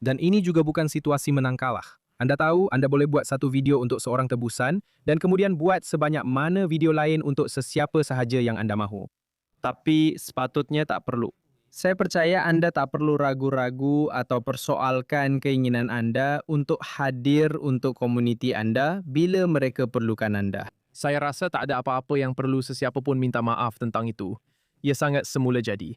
Dan ini juga bukan situasi menang kalah. Anda tahu, Anda boleh buat satu video untuk seorang tebusan, dan kemudian buat sebanyak mana video lain untuk sesiapa sahaja yang Anda mahu. Tapi sepatutnya tak perlu. Saya percaya Anda tak perlu ragu-ragu atau persoalkan keinginan Anda untuk hadir untuk komuniti Anda bila mereka perlukan Anda. Saya rasa tak ada apa-apa yang perlu sesiapa pun minta maaf tentang itu. Ia sangat semula jadi.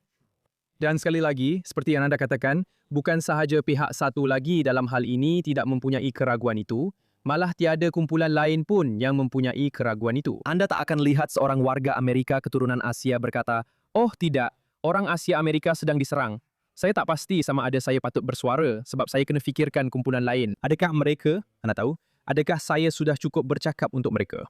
Dan sekali lagi, seperti yang Anda katakan, bukan sahaja pihak satu lagi dalam hal ini tidak mempunyai keraguan itu, malah tiada kumpulan lain pun yang mempunyai keraguan itu. Anda tak akan lihat seorang warga Amerika keturunan Asia berkata, "Oh tidak, orang Asia Amerika sedang diserang." Saya tak pasti sama ada saya patut bersuara sebab saya kena fikirkan kumpulan lain. Adakah mereka, anda tahu, adakah saya sudah cukup bercakap untuk mereka?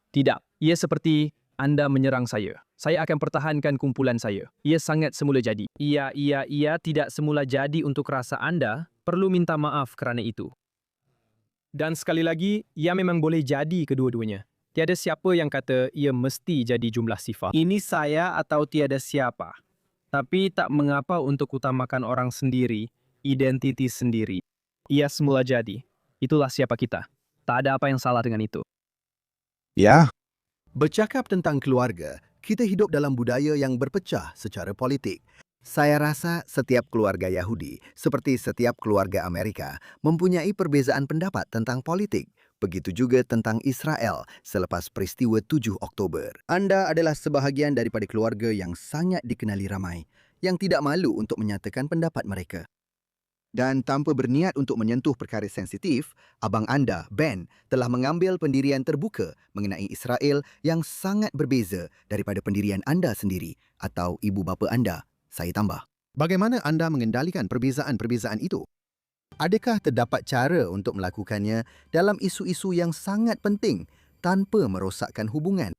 Tidak. Ia seperti anda menyerang saya. Saya akan pertahankan kumpulan saya. Ia sangat semula jadi. Ia tidak semula jadi untuk rasa anda perlu minta maaf kerana itu. Dan sekali lagi, ia memang boleh jadi kedua-duanya. Tiada siapa yang kata ia mesti jadi jumlah sifar. Ini saya atau tiada siapa. Tapi tak mengapa untuk utamakan orang sendiri, identiti sendiri. Ia semula jadi. Itulah siapa kita. Tak ada apa yang salah dengan itu. Ya. Bercakap tentang keluarga, kita hidup dalam budaya yang berpecah secara politik. Saya rasa setiap keluarga Yahudi, seperti setiap keluarga Amerika, mempunyai perbezaan pendapat tentang politik. Begitu juga tentang Israel selepas peristiwa 7 Oktober. Anda adalah sebahagian daripada keluarga yang sangat dikenali ramai, yang tidak malu untuk menyatakan pendapat mereka. Dan tanpa berniat untuk menyentuh perkara sensitif, abang anda, Ben, telah mengambil pendirian terbuka mengenai Israel yang sangat berbeza daripada pendirian anda sendiri atau ibu bapa anda, saya tambah. Bagaimana anda mengendalikan perbezaan-perbezaan itu? Adakah terdapat cara untuk melakukannya dalam isu-isu yang sangat penting tanpa merosakkan hubungan?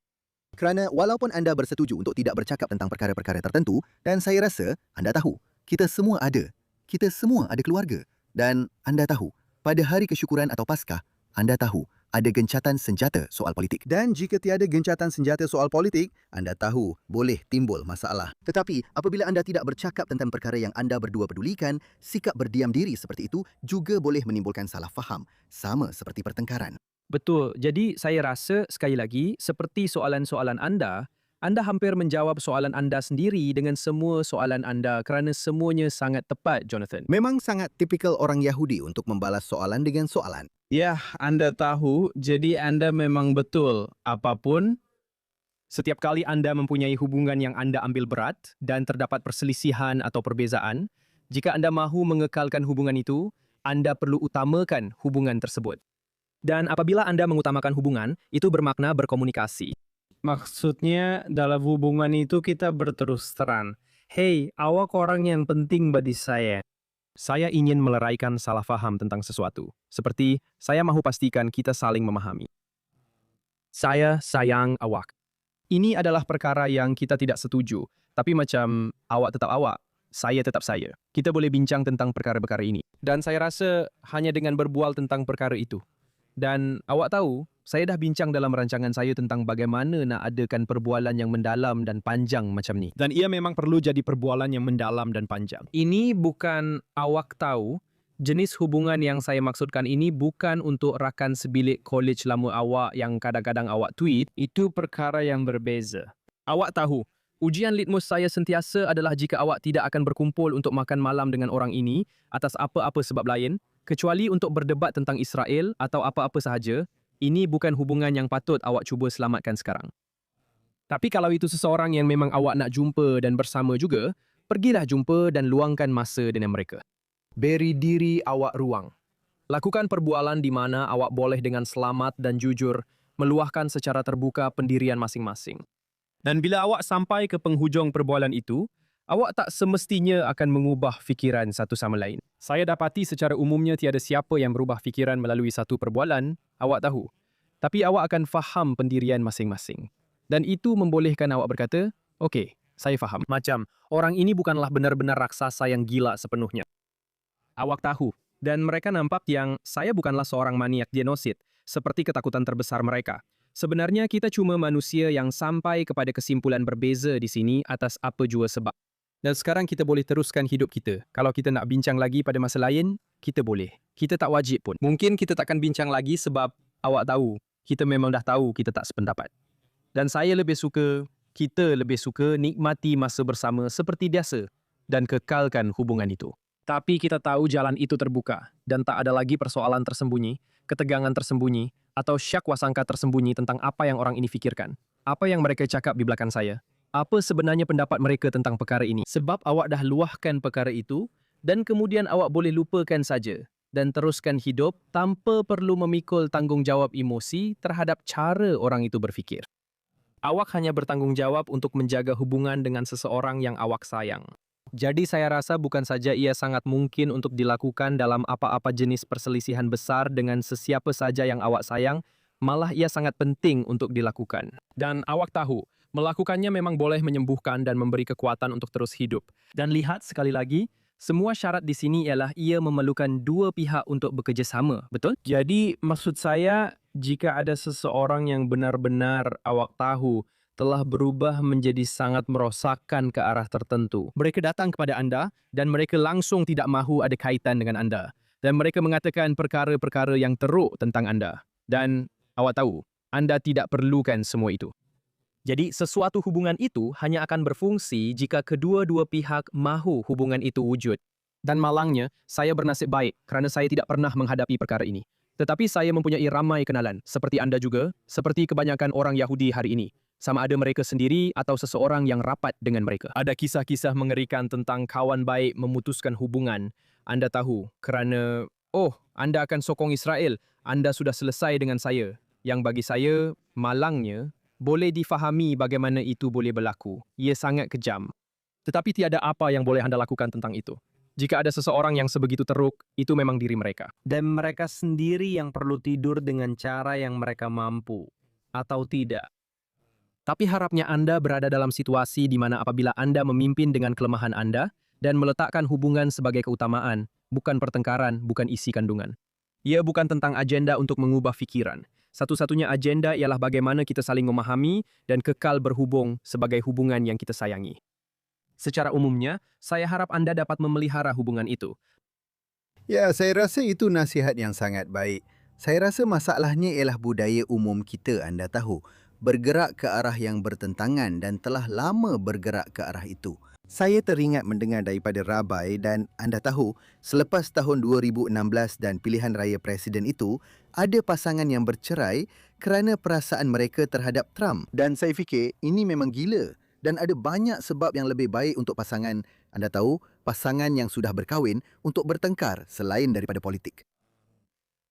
Kerana walaupun anda bersetuju untuk tidak bercakap tentang perkara-perkara tertentu, dan saya rasa anda tahu, kita semua ada keluarga. Dan anda tahu, pada hari kesyukuran atau Paskah, anda tahu ada gencatan senjata soal politik. Dan jika tiada gencatan senjata soal politik, anda tahu boleh timbul masalah. Tetapi apabila anda tidak bercakap tentang perkara yang anda berdua pedulikan, sikap berdiam diri seperti itu juga boleh menimbulkan salah faham, sama seperti pertengkaran. Betul. Jadi saya rasa sekali lagi seperti soalan-soalan anda hampir menjawab soalan anda sendiri dengan semua soalan anda kerana semuanya sangat tepat, Jonathan. Memang sangat tipikal orang Yahudi untuk membalas soalan dengan soalan. Ya, Anda tahu, jadi Anda memang betul. Apapun, Setiap kali anda mempunyai hubungan yang anda ambil berat dan terdapat perselisihan atau perbezaan, jika anda mahu mengekalkan hubungan itu, anda perlu utamakan hubungan tersebut. Dan apabila anda mengutamakan hubungan, itu bermakna berkomunikasi. maksudnya dalam hubungan itu kita berterus terang. Hei, awak orang yang penting bagi saya. Saya ingin meleraikan salah faham tentang sesuatu. Seperti, saya mahu pastikan kita saling memahami. Saya sayang awak. Ini adalah perkara yang kita tidak setuju. Tapi macam awak tetap awak, saya tetap saya. Kita boleh bincang tentang perkara-perkara ini. Dan saya rasa hanya dengan berbual tentang perkara itu. Dan awak tahu, saya dah bincang dalam rancangan saya tentang bagaimana nak adakan perbualan yang mendalam dan panjang macam ni. Dan ia memang perlu jadi perbualan yang mendalam dan panjang. Ini bukan awak tahu, jenis hubungan yang saya maksudkan ini bukan untuk rakan sebilik college lama awak yang kadang-kadang awak tweet. Itu perkara yang berbeza. Awak tahu, ujian litmus saya sentiasa adalah jika awak tidak akan berkumpul untuk makan malam dengan orang ini atas apa-apa sebab lain, kecuali untuk berdebat tentang Israel atau apa-apa sahaja, ini bukan hubungan yang patut awak cuba selamatkan sekarang. Tapi kalau itu seseorang yang memang awak nak jumpa dan bersama juga, pergilah jumpa dan luangkan masa dengan mereka. Beri diri awak ruang. Lakukan perbualan di mana awak boleh dengan selamat dan jujur meluahkan secara terbuka pendirian masing-masing. Dan bila awak sampai ke penghujung perbualan itu, awak tak semestinya akan mengubah fikiran satu sama lain. Saya dapati secara umumnya tiada siapa yang berubah fikiran melalui satu perbualan, awak tahu. Tapi awak akan faham pendirian masing-masing. Dan itu membolehkan awak berkata, okey, saya faham. Macam, orang ini bukanlah benar-benar raksasa yang gila sepenuhnya. Awak tahu. Dan mereka nampak yang saya bukanlah seorang maniak genosid, seperti ketakutan terbesar mereka. Sebenarnya kita cuma manusia yang sampai kepada kesimpulan berbeza di sini atas apa jua sebab. Dan sekarang kita boleh teruskan hidup kita. Kalau kita nak bincang lagi pada masa lain, kita boleh. Kita tak wajib pun. Mungkin kita takkan bincang lagi sebab awak tahu, kita memang dah tahu kita tak sependapat. Dan kita lebih suka nikmati masa bersama seperti biasa dan kekalkan hubungan itu. Tapi kita tahu jalan itu terbuka dan tak ada lagi persoalan tersembunyi, ketegangan tersembunyi, atau syak wasangka tersembunyi tentang apa yang orang ini fikirkan. Apa yang mereka cakap di belakang saya. Apa sebenarnya pendapat mereka tentang perkara ini? Sebab awak dah luahkan perkara itu dan kemudian awak boleh lupakan saja dan teruskan hidup tanpa perlu memikul tanggungjawab emosi terhadap cara orang itu berfikir. Awak hanya bertanggungjawab untuk menjaga hubungan dengan seseorang yang awak sayang. Jadi saya rasa bukan saja ia sangat mungkin untuk dilakukan dalam apa-apa jenis perselisihan besar dengan sesiapa saja yang awak sayang, malah ia sangat penting untuk dilakukan. Dan awak tahu, melakukannya memang boleh menyembuhkan dan memberi kekuatan untuk terus hidup. Dan lihat sekali lagi, semua syarat di sini ialah ia memerlukan dua pihak untuk bekerjasama, betul? Jadi maksud saya, jika ada seseorang yang benar-benar awak tahu telah berubah menjadi sangat merosakkan ke arah tertentu. Mereka datang kepada anda dan mereka langsung tidak mahu ada kaitan dengan anda. Dan mereka mengatakan perkara-perkara yang teruk tentang anda. Dan awak tahu, anda tidak perlukan semua itu. Jadi sesuatu hubungan itu hanya akan berfungsi jika kedua-dua pihak mahu hubungan itu wujud. Dan malangnya, saya bernasib baik kerana saya tidak pernah menghadapi perkara ini. Tetapi saya mempunyai ramai kenalan, seperti anda juga, seperti kebanyakan orang Yahudi hari ini. Sama ada mereka sendiri atau seseorang yang rapat dengan mereka. Ada kisah-kisah mengerikan tentang kawan baik memutuskan hubungan. Anda tahu, kerana, anda akan sokong Israel, anda sudah selesai dengan saya. Yang bagi saya, malangnya, boleh difahami bagaimana itu boleh berlaku. Ia sangat kejam. Tetapi tiada apa yang boleh anda lakukan tentang itu. Jika ada seseorang yang sebegitu teruk, itu memang diri mereka. Dan mereka sendiri yang perlu tidur dengan cara yang mereka mampu. Atau tidak. Tapi harapnya anda berada dalam situasi di mana apabila anda memimpin dengan kelemahan anda dan meletakkan hubungan sebagai keutamaan, bukan pertengkaran, bukan isi kandungan. Ia bukan tentang agenda untuk mengubah fikiran. Satu-satunya agenda ialah bagaimana kita saling memahami dan kekal berhubung sebagai hubungan yang kita sayangi. Secara umumnya, saya harap anda dapat memelihara hubungan itu. Ya, saya rasa itu nasihat yang sangat baik. Saya rasa masalahnya ialah budaya umum kita, anda tahu. Bergerak ke arah yang bertentangan dan telah lama bergerak ke arah itu. Saya teringat mendengar daripada Rabai dan anda tahu, selepas tahun 2016 dan pilihan raya presiden itu, ada pasangan yang bercerai kerana perasaan mereka terhadap Trump. Dan saya fikir ini memang gila dan ada banyak sebab yang lebih baik untuk pasangan, anda tahu, pasangan yang sudah berkahwin untuk bertengkar selain daripada politik.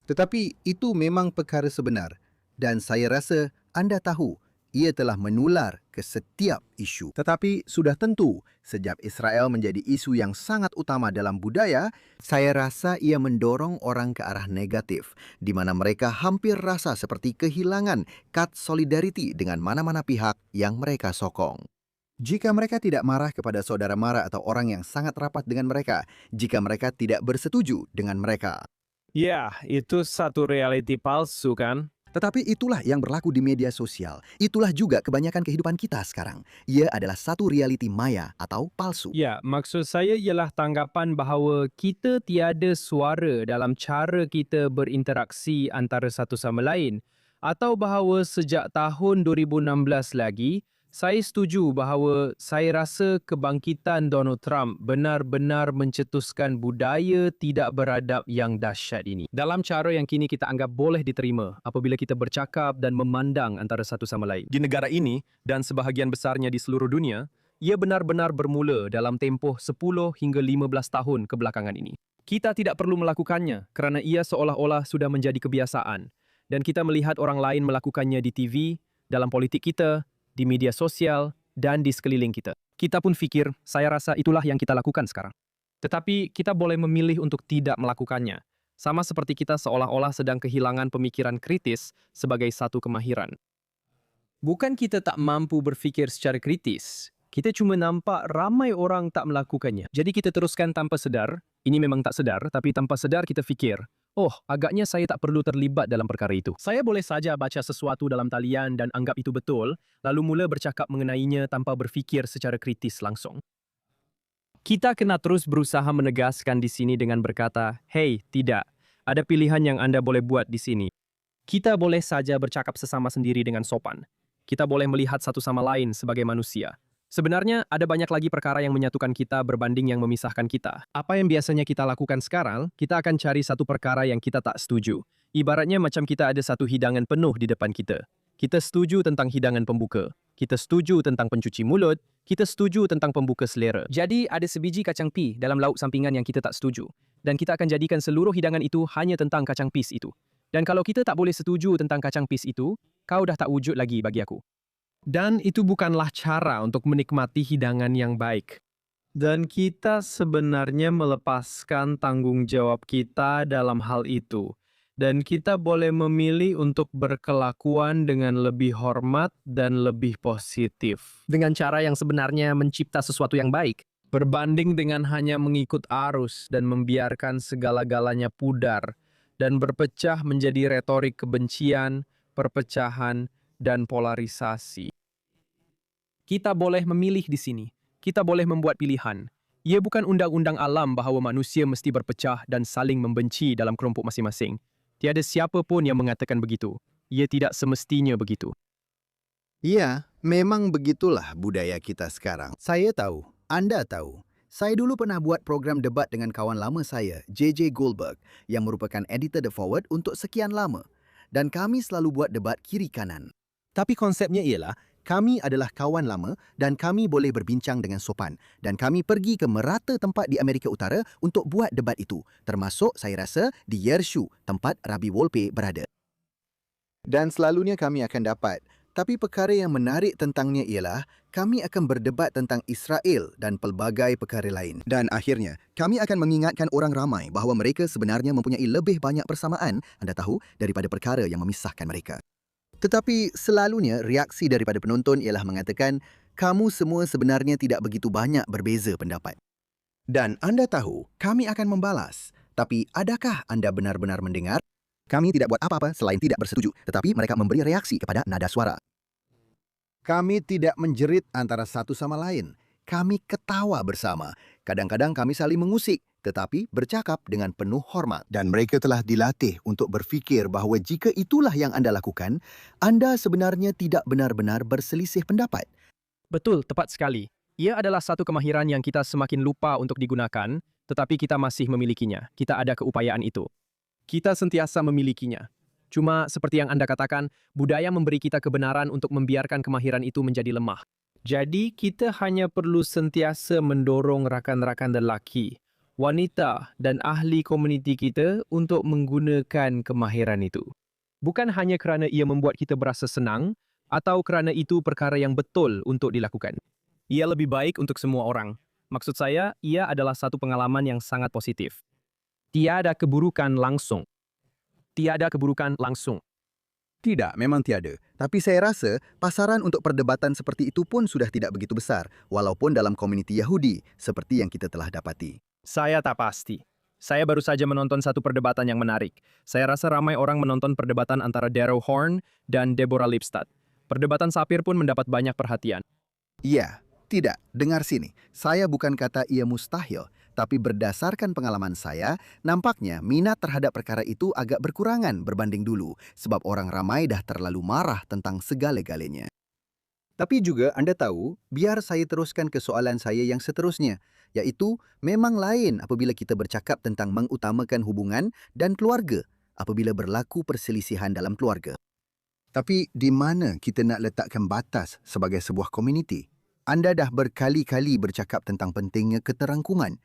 Tetapi itu memang perkara sebenar dan saya rasa anda tahu, ia telah menular ke setiap isu. Tetapi sudah tentu, sejak Israel menjadi isu yang sangat utama dalam budaya, saya rasa ia mendorong orang ke arah negatif, di mana mereka hampir rasa seperti kehilangan kad solidariti dengan mana-mana pihak yang mereka sokong. Jika mereka tidak marah kepada saudara mara atau orang yang sangat rapat dengan mereka, jika mereka tidak bersetuju dengan mereka. Ya, itu satu realiti palsu kan? Tetapi itulah yang berlaku di media sosial. Itulah juga kebanyakan kehidupan kita sekarang. Ia adalah satu realiti maya atau palsu. Ya, maksud saya ialah tanggapan bahawa kita tiada suara dalam cara kita berinteraksi antara satu sama lain. Atau bahawa sejak tahun 2016 lagi, saya setuju bahawa saya rasa kebangkitan Donald Trump benar-benar mencetuskan budaya tidak beradab yang dahsyat ini. Dalam cara yang kini kita anggap boleh diterima apabila kita bercakap dan memandang antara satu sama lain. Di negara ini dan sebahagian besarnya di seluruh dunia, ia benar-benar bermula dalam tempoh 10 hingga 15 tahun kebelakangan ini. Kita tidak perlu melakukannya kerana ia seolah-olah sudah menjadi kebiasaan dan kita melihat orang lain melakukannya di TV, dalam politik kita, di media sosial, dan di sekeliling kita. Kita pun fikir, saya rasa itulah yang kita lakukan sekarang. Tetapi kita boleh memilih untuk tidak melakukannya. Sama seperti kita seolah-olah sedang kehilangan pemikiran kritis sebagai satu kemahiran. Bukan kita tak mampu berfikir secara kritis. Kita cuma nampak ramai orang tak melakukannya. Jadi kita teruskan tanpa sedar. Ini memang tak sedar, tapi tanpa sedar kita fikir, agaknya saya tak perlu terlibat dalam perkara itu. Saya boleh saja baca sesuatu dalam talian dan anggap itu betul, lalu mula bercakap mengenainya tanpa berfikir secara kritis langsung. Kita kena terus berusaha menegaskan di sini dengan berkata, "Hei, tidak. Ada pilihan yang Anda boleh buat di sini. Kita boleh saja bercakap sesama sendiri dengan sopan. Kita boleh melihat satu sama lain sebagai manusia. Sebenarnya, ada banyak lagi perkara yang menyatukan kita berbanding yang memisahkan kita. Apa yang biasanya kita lakukan sekarang, kita akan cari satu perkara yang kita tak setuju. Ibaratnya macam kita ada satu hidangan penuh di depan kita. Kita setuju tentang hidangan pembuka. Kita setuju tentang pencuci mulut. Kita setuju tentang pembuka selera. Jadi, ada sebiji kacang pi dalam lauk sampingan yang kita tak setuju. Dan kita akan jadikan seluruh hidangan itu hanya tentang kacang pis itu. Dan kalau kita tak boleh setuju tentang kacang pis itu, kau dah tak wujud lagi bagi aku. Dan itu bukanlah cara untuk menikmati hidangan yang baik. Dan kita sebenarnya melepaskan tanggung jawab kita dalam hal itu. Dan kita boleh memilih untuk berkelakuan dengan lebih hormat dan lebih positif. Dengan cara yang sebenarnya mencipta sesuatu yang baik. Berbanding dengan hanya mengikut arus dan membiarkan segala-galanya pudar dan berpecah menjadi retorik kebencian, perpecahan, dan polarisasi. Kita boleh memilih di sini. Kita boleh membuat pilihan. Ia bukan undang-undang alam bahawa manusia mesti berpecah dan saling membenci dalam kelompok masing-masing. Tiada siapa pun yang mengatakan begitu. Ia tidak semestinya begitu. Ya, memang begitulah budaya kita sekarang. Saya tahu, Anda tahu. Saya dulu pernah buat program debat dengan kawan lama saya, JJ Goldberg, yang merupakan editor The Forward untuk sekian lama. Dan kami selalu buat debat kiri kanan. Tapi konsepnya ialah, kami adalah kawan lama dan kami boleh berbincang dengan sopan. Dan kami pergi ke merata tempat di Amerika Utara untuk buat debat itu. Termasuk, saya rasa, di Yershu, tempat Rabi Wolpe berada. Dan selalunya kami akan dapat. Tapi perkara yang menarik tentangnya ialah, kami akan berdebat tentang Israel dan pelbagai perkara lain. Dan akhirnya, kami akan mengingatkan orang ramai bahawa mereka sebenarnya mempunyai lebih banyak persamaan, anda tahu, daripada perkara yang memisahkan mereka. Tetapi selalunya reaksi daripada penonton ialah mengatakan, kamu semua sebenarnya tidak begitu banyak berbeza pendapat. Dan anda tahu, kami akan membalas. Tapi adakah anda benar-benar mendengar? Kami tidak buat apa-apa selain tidak bersetuju, tetapi mereka memberi reaksi kepada nada suara. Kami tidak menjerit antara satu sama lain. Kami ketawa bersama. Kadang-kadang kami saling mengusik, tetapi bercakap dengan penuh hormat. Dan mereka telah dilatih untuk berfikir bahawa jika itulah yang anda lakukan, anda sebenarnya tidak benar-benar berselisih pendapat. Betul, tepat sekali. Ia adalah satu kemahiran yang kita semakin lupa untuk digunakan, tetapi kita masih memilikinya. Kita ada keupayaan itu. Kita sentiasa memilikinya. Cuma seperti yang Anda katakan, budaya memberi kita kebenaran untuk membiarkan kemahiran itu menjadi lemah. Jadi, kita hanya perlu sentiasa mendorong rakan-rakan lelaki, wanita dan ahli komuniti kita untuk menggunakan kemahiran itu. Bukan hanya kerana ia membuat kita berasa senang atau kerana itu perkara yang betul untuk dilakukan. Ia lebih baik untuk semua orang. Maksud saya, ia adalah satu pengalaman yang sangat positif. Tiada keburukan langsung. Tiada keburukan langsung. Tidak, memang tiada. Tapi saya rasa pasaran untuk perdebatan seperti itu pun sudah tidak begitu besar, walaupun dalam komuniti Yahudi, seperti yang kita telah dapati. Saya tak pasti. Saya baru saja menonton satu perdebatan yang menarik. Saya rasa ramai orang menonton perdebatan antara Darrow Horn dan Deborah Lipstadt. Perdebatan Sapir pun mendapat banyak perhatian. Ya, tidak. Dengar sini. Saya bukan kata ia mustahil, tapi berdasarkan pengalaman saya, nampaknya minat terhadap perkara itu agak berkurangan berbanding dulu, sebab orang ramai dah terlalu marah tentang segala-galanya. Tapi juga anda tahu, biar saya teruskan ke soalan saya yang seterusnya, iaitu memang lain apabila kita bercakap tentang mengutamakan hubungan dan keluarga apabila berlaku perselisihan dalam keluarga. Tapi di mana kita nak letakkan batas sebagai sebuah komuniti? Anda dah berkali-kali bercakap tentang pentingnya keterangkuman.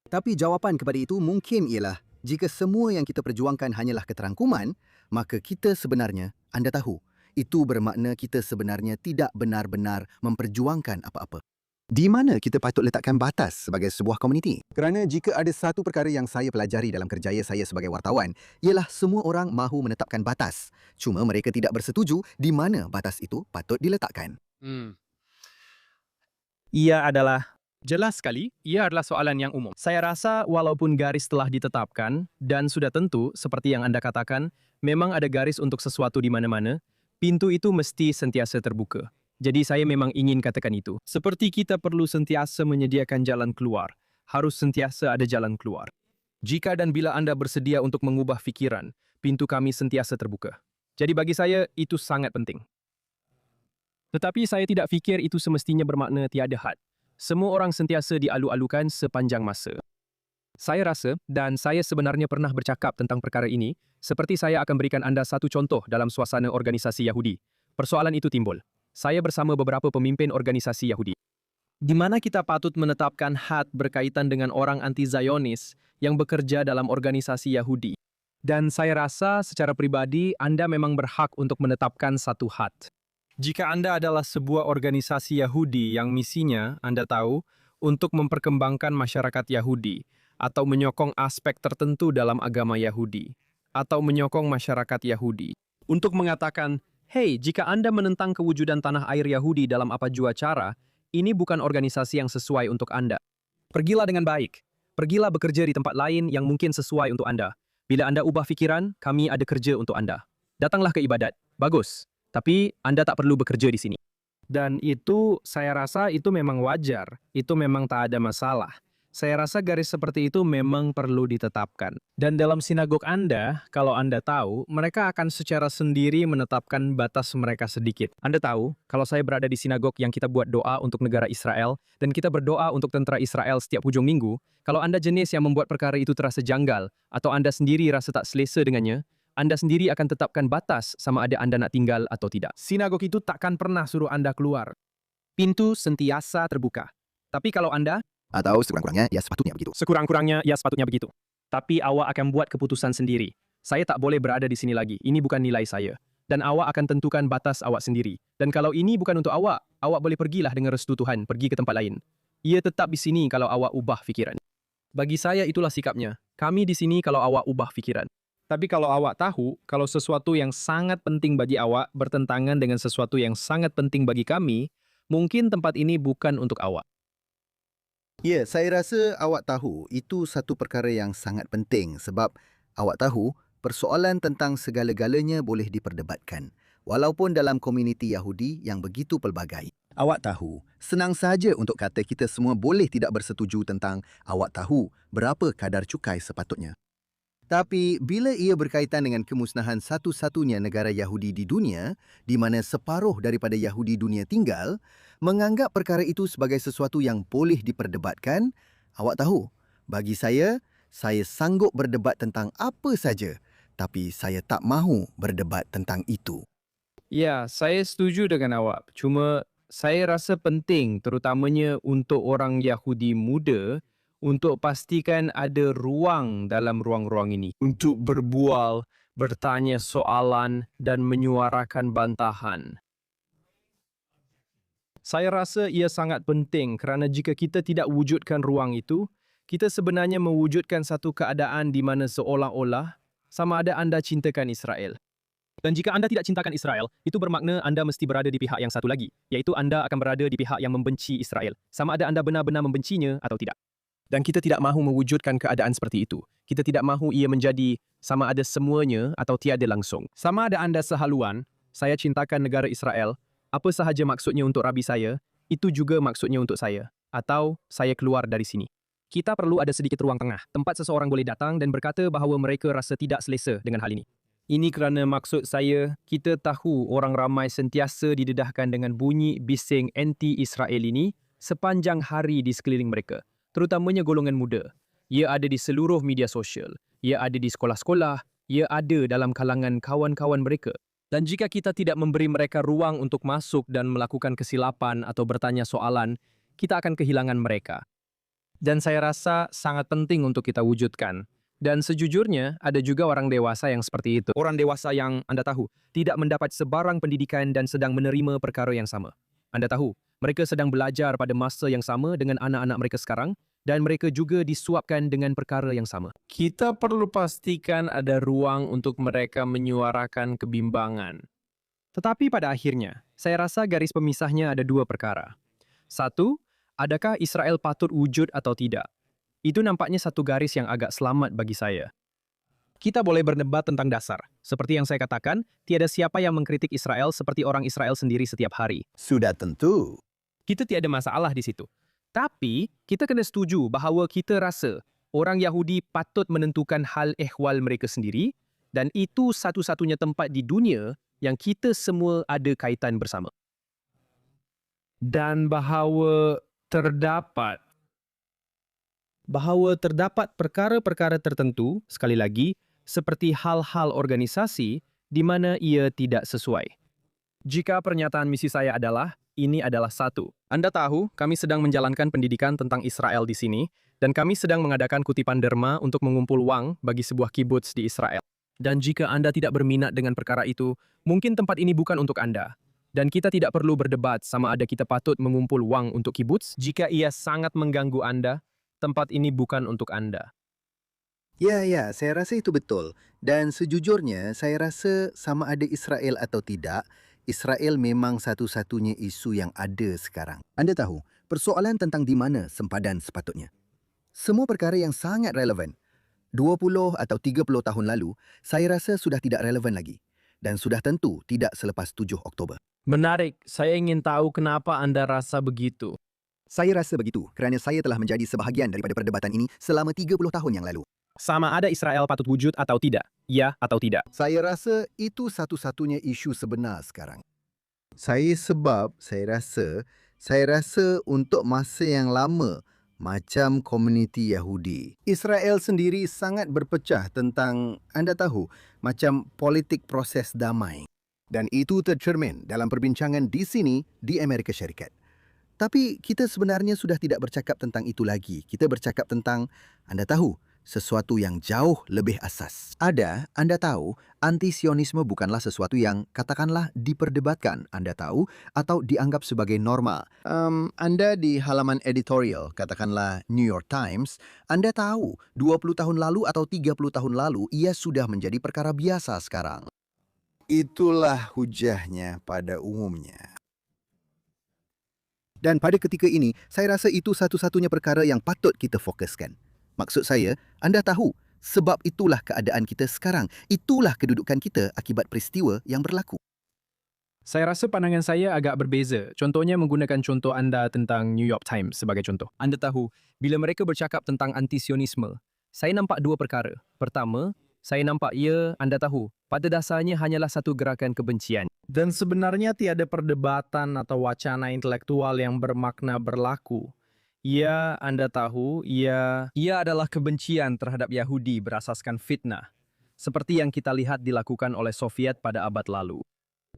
Tapi jawapan kepada itu mungkin ialah, jika semua yang kita perjuangkan hanyalah keterangkuman, maka kita sebenarnya, anda tahu, itu bermakna kita sebenarnya tidak benar-benar memperjuangkan apa-apa. Di mana kita patut letakkan batas sebagai sebuah komuniti? Kerana jika ada satu perkara yang saya pelajari dalam kerjaya saya sebagai wartawan, ialah semua orang mahu menetapkan batas. Cuma mereka tidak bersetuju di mana batas itu patut diletakkan. Ia adalah jelas sekali, ia adalah soalan yang umum. Saya rasa walaupun garis telah ditetapkan dan sudah tentu, seperti yang Anda katakan, memang ada garis untuk sesuatu di mana-mana, pintu itu mesti sentiasa terbuka. Jadi saya memang ingin katakan itu. Seperti kita perlu sentiasa menyediakan jalan keluar, harus sentiasa ada jalan keluar. Jika dan bila Anda bersedia untuk mengubah fikiran, pintu kami sentiasa terbuka. Jadi bagi saya, itu sangat penting. Tetapi saya tidak fikir itu semestinya bermakna tiada had. Semua orang sentiasa dialu-alukan sepanjang masa. Saya rasa, dan saya sebenarnya pernah bercakap tentang perkara ini, seperti saya akan berikan anda satu contoh dalam suasana organisasi Yahudi. Persoalan itu timbul. Saya bersama beberapa pemimpin organisasi Yahudi. Di mana kita patut menetapkan had berkaitan dengan orang anti-Zionis yang bekerja dalam organisasi Yahudi. Dan saya rasa secara pribadi anda memang berhak untuk menetapkan satu had. Jika Anda adalah sebuah organisasi Yahudi yang misinya, Anda tahu, untuk memperkembangkan masyarakat Yahudi, atau menyokong aspek tertentu dalam agama Yahudi, atau menyokong masyarakat Yahudi, untuk mengatakan, "Hei, jika Anda menentang kewujudan tanah air Yahudi dalam apa jua cara, ini bukan organisasi yang sesuai untuk Anda. Pergilah dengan baik. Pergilah bekerja di tempat lain yang mungkin sesuai untuk Anda. Bila Anda ubah fikiran, kami ada kerja untuk Anda. Datanglah ke ibadat. Bagus. Tapi Anda tak perlu bekerja di sini." Dan itu, saya rasa itu memang wajar. Itu memang tak ada masalah. Saya rasa garis seperti itu memang perlu ditetapkan. Dan dalam sinagog Anda, kalau Anda tahu, mereka akan secara sendiri menetapkan batas mereka sedikit. Anda tahu, kalau saya berada di sinagog yang kita buat doa untuk negara Israel, dan kita berdoa untuk tentara Israel setiap hujung minggu, kalau Anda jenis yang membuat perkara itu terasa janggal, atau Anda sendiri rasa tak selesa dengannya, Anda sendiri akan tetapkan batas sama ada Anda nak tinggal atau tidak. Sinagog itu takkan pernah suruh Anda keluar. Pintu sentiasa terbuka. Tapi kalau Anda, Atau sekurang-kurangnya, ya sepatutnya begitu. sekurang-kurangnya, ya sepatutnya begitu. Tapi awak akan buat keputusan sendiri. Saya tak boleh berada di sini lagi. Ini bukan nilai saya. Dan awak akan tentukan batas awak sendiri. Dan kalau ini bukan untuk awak boleh pergilah dengan restu Tuhan, pergi ke tempat lain. Ia tetap di sini kalau awak ubah fikiran. Bagi saya itulah sikapnya. Kami di sini kalau awak ubah fikiran. Tapi kalau awak tahu, kalau sesuatu yang sangat penting bagi awak bertentangan dengan sesuatu yang sangat penting bagi kami, mungkin tempat ini bukan untuk awak. Ya, saya rasa awak tahu itu satu perkara yang sangat penting sebab awak tahu persoalan tentang segala-galanya boleh diperdebatkan walaupun dalam komuniti Yahudi yang begitu pelbagai. Awak tahu, senang saja untuk kata kita semua boleh tidak bersetuju tentang awak tahu berapa kadar cukai sepatutnya. Tapi bila ia berkaitan dengan kemusnahan satu-satunya negara Yahudi di dunia, di mana separuh daripada Yahudi dunia tinggal, menganggap perkara itu sebagai sesuatu yang boleh diperdebatkan, awak tahu, bagi saya sanggup berdebat tentang apa saja, tapi saya tak mahu berdebat tentang itu. Ya, saya setuju dengan awak. Cuma saya rasa penting terutamanya untuk orang Yahudi muda untuk pastikan ada ruang dalam ruang-ruang ini untuk berbual, bertanya soalan, dan menyuarakan bantahan. Saya rasa ia sangat penting kerana jika kita tidak wujudkan ruang itu, kita sebenarnya mewujudkan satu keadaan di mana seolah-olah sama ada Anda cintakan Israel. Dan jika Anda tidak cintakan Israel, itu bermakna Anda mesti berada di pihak yang satu lagi, iaitu Anda akan berada di pihak yang membenci Israel, sama ada Anda benar-benar membencinya atau tidak. Dan kita tidak mahu mewujudkan keadaan seperti itu. Kita tidak mahu ia menjadi sama ada semuanya atau tiada langsung. Sama ada Anda sehaluan, Saya cintakan negara Israel, apa sahaja maksudnya untuk rabi saya, itu juga maksudnya untuk saya. Atau saya keluar dari sini. Kita perlu ada sedikit ruang tengah, tempat seseorang boleh datang dan berkata bahawa mereka rasa tidak selesa dengan hal ini. ini kerana maksud saya, kita tahu orang ramai sentiasa didedahkan dengan bunyi bising anti-Israel ini sepanjang hari di sekeliling mereka, terutamanya golongan muda. Ia ada di seluruh media sosial, ia ada di sekolah-sekolah, ia ada dalam kalangan kawan-kawan mereka. Dan jika kita tidak memberi mereka ruang untuk masuk dan melakukan kesilapan atau bertanya soalan, kita akan kehilangan mereka. Dan saya rasa sangat penting untuk kita wujudkan. Dan sejujurnya, ada juga orang dewasa yang seperti itu. Orang dewasa yang Anda tahu tidak mendapat sebarang pendidikan dan sedang menerima perkara yang sama. Anda tahu, mereka sedang belajar pada masa yang sama dengan anak-anak mereka sekarang dan mereka juga disuapkan dengan perkara yang sama. Kita perlu pastikan ada ruang untuk mereka menyuarakan kebimbangan. Tetapi pada akhirnya, saya rasa garis pemisahnya ada dua perkara. Satu, adakah Israel patut wujud atau tidak? Itu nampaknya satu garis yang agak selamat bagi saya. Kita boleh berdebat tentang dasar. Seperti yang saya katakan, tiada siapa yang mengkritik Israel seperti orang Israel sendiri setiap hari. Sudah tentu. Kita tiada masalah di situ. Tapi, kita kena setuju bahawa kita rasa orang Yahudi patut menentukan hal ehwal mereka sendiri dan itu satu-satunya tempat di dunia yang kita semua ada kaitan bersama. Dan bahawa terdapat perkara-perkara tertentu, sekali lagi, seperti hal-hal organisasi di mana ia tidak sesuai. Jika pernyataan misi saya adalah, ini adalah satu. Anda tahu, kami sedang menjalankan pendidikan tentang Israel di sini, dan kami sedang mengadakan kutipan derma untuk mengumpul wang bagi sebuah kibbutz di Israel. Dan jika Anda tidak berminat dengan perkara itu, mungkin tempat ini bukan untuk Anda. Dan kita tidak perlu berdebat sama ada kita patut mengumpul wang untuk kibuts jika ia sangat mengganggu Anda. Tempat ini bukan untuk Anda. Ya, saya rasa itu betul. Dan sejujurnya, saya rasa sama ada Israel atau tidak, Israel memang satu-satunya isu yang ada sekarang. Anda tahu, persoalan tentang di mana sempadan sepatutnya. Semua perkara yang sangat relevan. 20 atau 30 tahun lalu, saya rasa sudah tidak relevan lagi. Dan sudah tentu tidak selepas 7 Oktober. Menarik, saya ingin tahu kenapa Anda rasa begitu. Saya rasa begitu kerana saya telah menjadi sebahagian daripada perdebatan ini selama 30 tahun yang lalu. Sama ada Israel patut wujud atau tidak, ya atau tidak. Saya rasa itu satu-satunya isu sebenar sekarang. Saya rasa untuk masa yang lama macam komuniti Yahudi. Israel sendiri sangat berpecah tentang, anda tahu, macam politik proses damai. Dan itu tercermin dalam perbincangan di sini di Amerika Syarikat. Tapi kita sebenarnya sudah tidak bercakap tentang itu lagi. Kita bercakap tentang, anda tahu, sesuatu yang jauh lebih asas. Anda tahu, anti-Sionisme bukanlah sesuatu yang katakanlah diperdebatkan, Anda tahu, atau dianggap sebagai normal. Anda di halaman editorial, katakanlah New York Times, Anda tahu 20 tahun lalu atau 30 tahun lalu ia sudah menjadi perkara biasa sekarang. Itulah hujahnya pada umumnya. Dan pada ketika ini, saya rasa itu satu-satunya perkara yang patut kita fokuskan. Maksud saya, anda tahu, sebab itulah keadaan kita sekarang. Itulah kedudukan kita akibat peristiwa yang berlaku. Saya rasa pandangan saya agak berbeza. Contohnya menggunakan contoh Anda tentang New York Times sebagai contoh. Anda tahu, bila mereka bercakap tentang anti-Sionisme, saya nampak dua perkara. Pertama, saya nampak ia, Anda tahu, pada dasarnya hanyalah satu gerakan kebencian. Dan sebenarnya tiada perdebatan atau wacana intelektual yang bermakna berlaku. Ia, Anda tahu, ia adalah kebencian terhadap Yahudi berasaskan fitnah, seperti yang kita lihat dilakukan oleh Soviet pada abad lalu.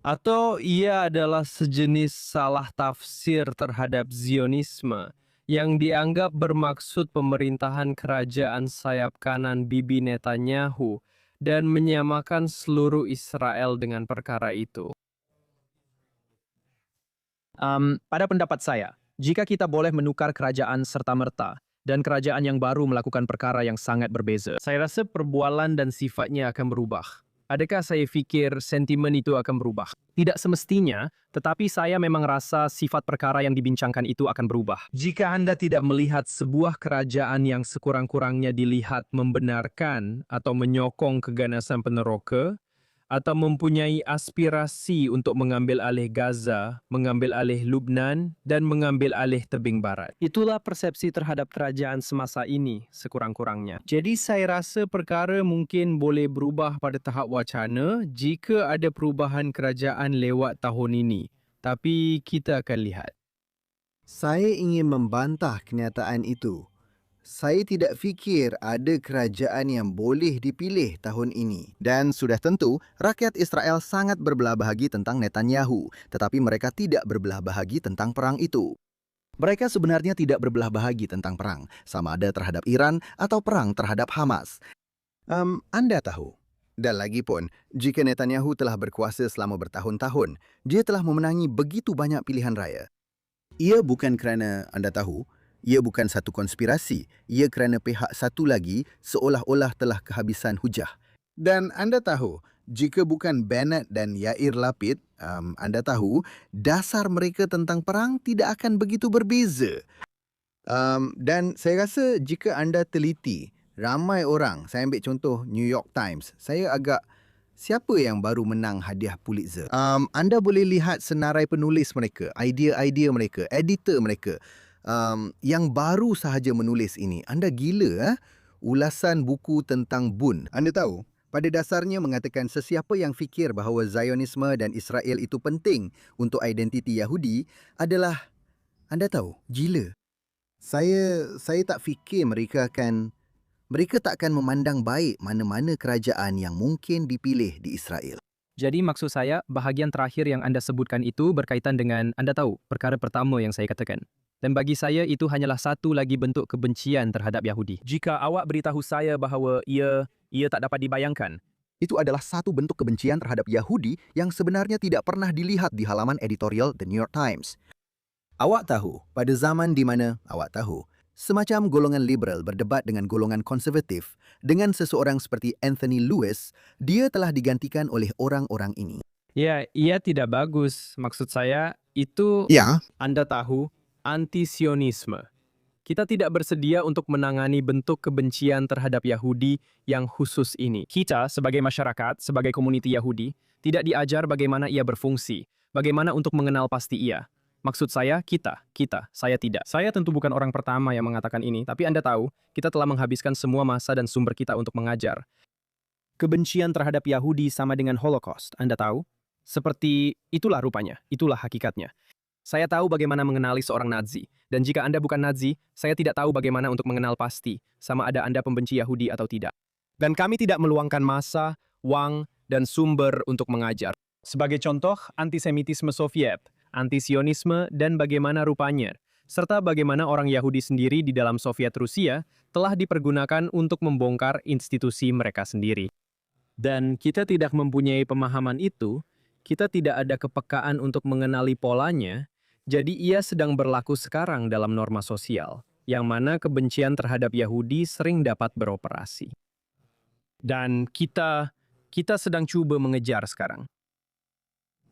Atau ia adalah sejenis salah tafsir terhadap Zionisme yang dianggap bermaksud pemerintahan kerajaan sayap kanan Bibi Netanyahu dan menyamakan seluruh Israel dengan perkara itu. Pada pendapat saya, jika kita boleh menukar kerajaan serta-merta dan kerajaan yang baru melakukan perkara yang sangat berbeza, saya rasa perbualan dan sifatnya akan berubah. Adakah saya fikir sentimen itu akan berubah? Tidak semestinya, tetapi saya memang rasa sifat perkara yang dibincangkan itu akan berubah. Jika Anda tidak melihat sebuah kerajaan yang sekurang-kurangnya dilihat membenarkan atau menyokong keganasan peneroka, atau mempunyai aspirasi untuk mengambil alih Gaza, mengambil alih Lubnan, dan mengambil alih tebing barat. Itulah persepsi terhadap kerajaan semasa ini, sekurang-kurangnya. Jadi saya rasa perkara mungkin boleh berubah pada tahap wacana jika ada perubahan kerajaan lewat tahun ini. Tapi kita akan lihat. Saya ingin membantah kenyataan itu. Saya tidak fikir ada kerajaan yang boleh dipilih tahun ini. Dan sudah tentu, rakyat Israel sangat berbelah bahagi tentang Netanyahu, tetapi mereka tidak berbelah bahagi tentang perang itu. Mereka sebenarnya tidak berbelah bahagi tentang perang, sama ada terhadap Iran atau perang terhadap Hamas. Anda tahu. Dan lagipun, jika Netanyahu telah berkuasa selama bertahun-tahun, dia telah memenangi begitu banyak pilihan raya. Ia bukan kerana, anda tahu, ia bukan satu konspirasi. Ia kerana pihak satu lagi seolah-olah telah kehabisan hujah. Dan anda tahu, jika bukan Bennett dan Yair Lapid, anda tahu, dasar mereka tentang perang tidak akan begitu berbeza. Dan saya rasa jika anda teliti, ramai orang, saya ambil contoh New York Times, saya agak, siapa yang baru menang hadiah Pulitzer? Anda boleh lihat senarai penulis mereka, idea-idea mereka, editor mereka. Yang baru sahaja menulis ini. Anda gila, ulasan buku tentang bun. Anda tahu, pada dasarnya mengatakan sesiapa yang fikir bahawa Zionisme dan Israel itu penting untuk identiti Yahudi adalah, anda tahu, gila. Saya tak fikir mereka tak akan memandang baik mana-mana kerajaan yang mungkin dipilih di Israel. Jadi maksud saya, bahagian terakhir yang Anda sebutkan itu berkaitan dengan, Anda tahu, perkara pertama yang saya katakan. Dan bagi saya itu hanyalah satu lagi bentuk kebencian terhadap Yahudi. Jika awak beritahu saya bahawa ia tak dapat dibayangkan, Itu adalah satu bentuk kebencian terhadap Yahudi yang sebenarnya tidak pernah dilihat di halaman editorial The New York Times. Awak tahu, pada zaman di mana semacam golongan liberal berdebat dengan golongan konservatif, dengan seseorang seperti Anthony Lewis, dia telah digantikan oleh orang-orang ini. Ya, ia tidak bagus. Maksud saya, itu Ya, Anda tahu, anti-Sionisme. Kita tidak bersedia untuk menangani bentuk kebencian terhadap Yahudi yang khusus ini. Kita, sebagai masyarakat, sebagai komuniti Yahudi, tidak diajar bagaimana ia berfungsi, bagaimana untuk mengenal pasti ia. Maksud saya, saya tidak. Saya tentu bukan orang pertama yang mengatakan ini, tapi Anda tahu, kita telah menghabiskan semua masa dan sumber kita untuk mengajar. Kebencian terhadap Yahudi sama dengan Holocaust, Anda tahu? Seperti itulah rupanya, itulah hakikatnya. Saya tahu bagaimana mengenali seorang Nazi, dan jika Anda bukan Nazi, saya tidak tahu bagaimana untuk mengenal pasti, sama ada Anda pembenci Yahudi atau tidak. Dan kami tidak meluangkan masa, uang, dan sumber untuk mengajar. Sebagai contoh, antisemitisme Soviet, antisionisme, dan bagaimana rupanya, serta bagaimana orang Yahudi sendiri di dalam Soviet Rusia telah dipergunakan untuk membongkar institusi mereka sendiri. Dan kita tidak mempunyai pemahaman itu, kita tidak ada kepekaan untuk mengenali polanya, jadi ia sedang berlaku sekarang dalam norma sosial, yang mana kebencian terhadap Yahudi sering dapat beroperasi. Dan kita sedang cuba mengejar sekarang.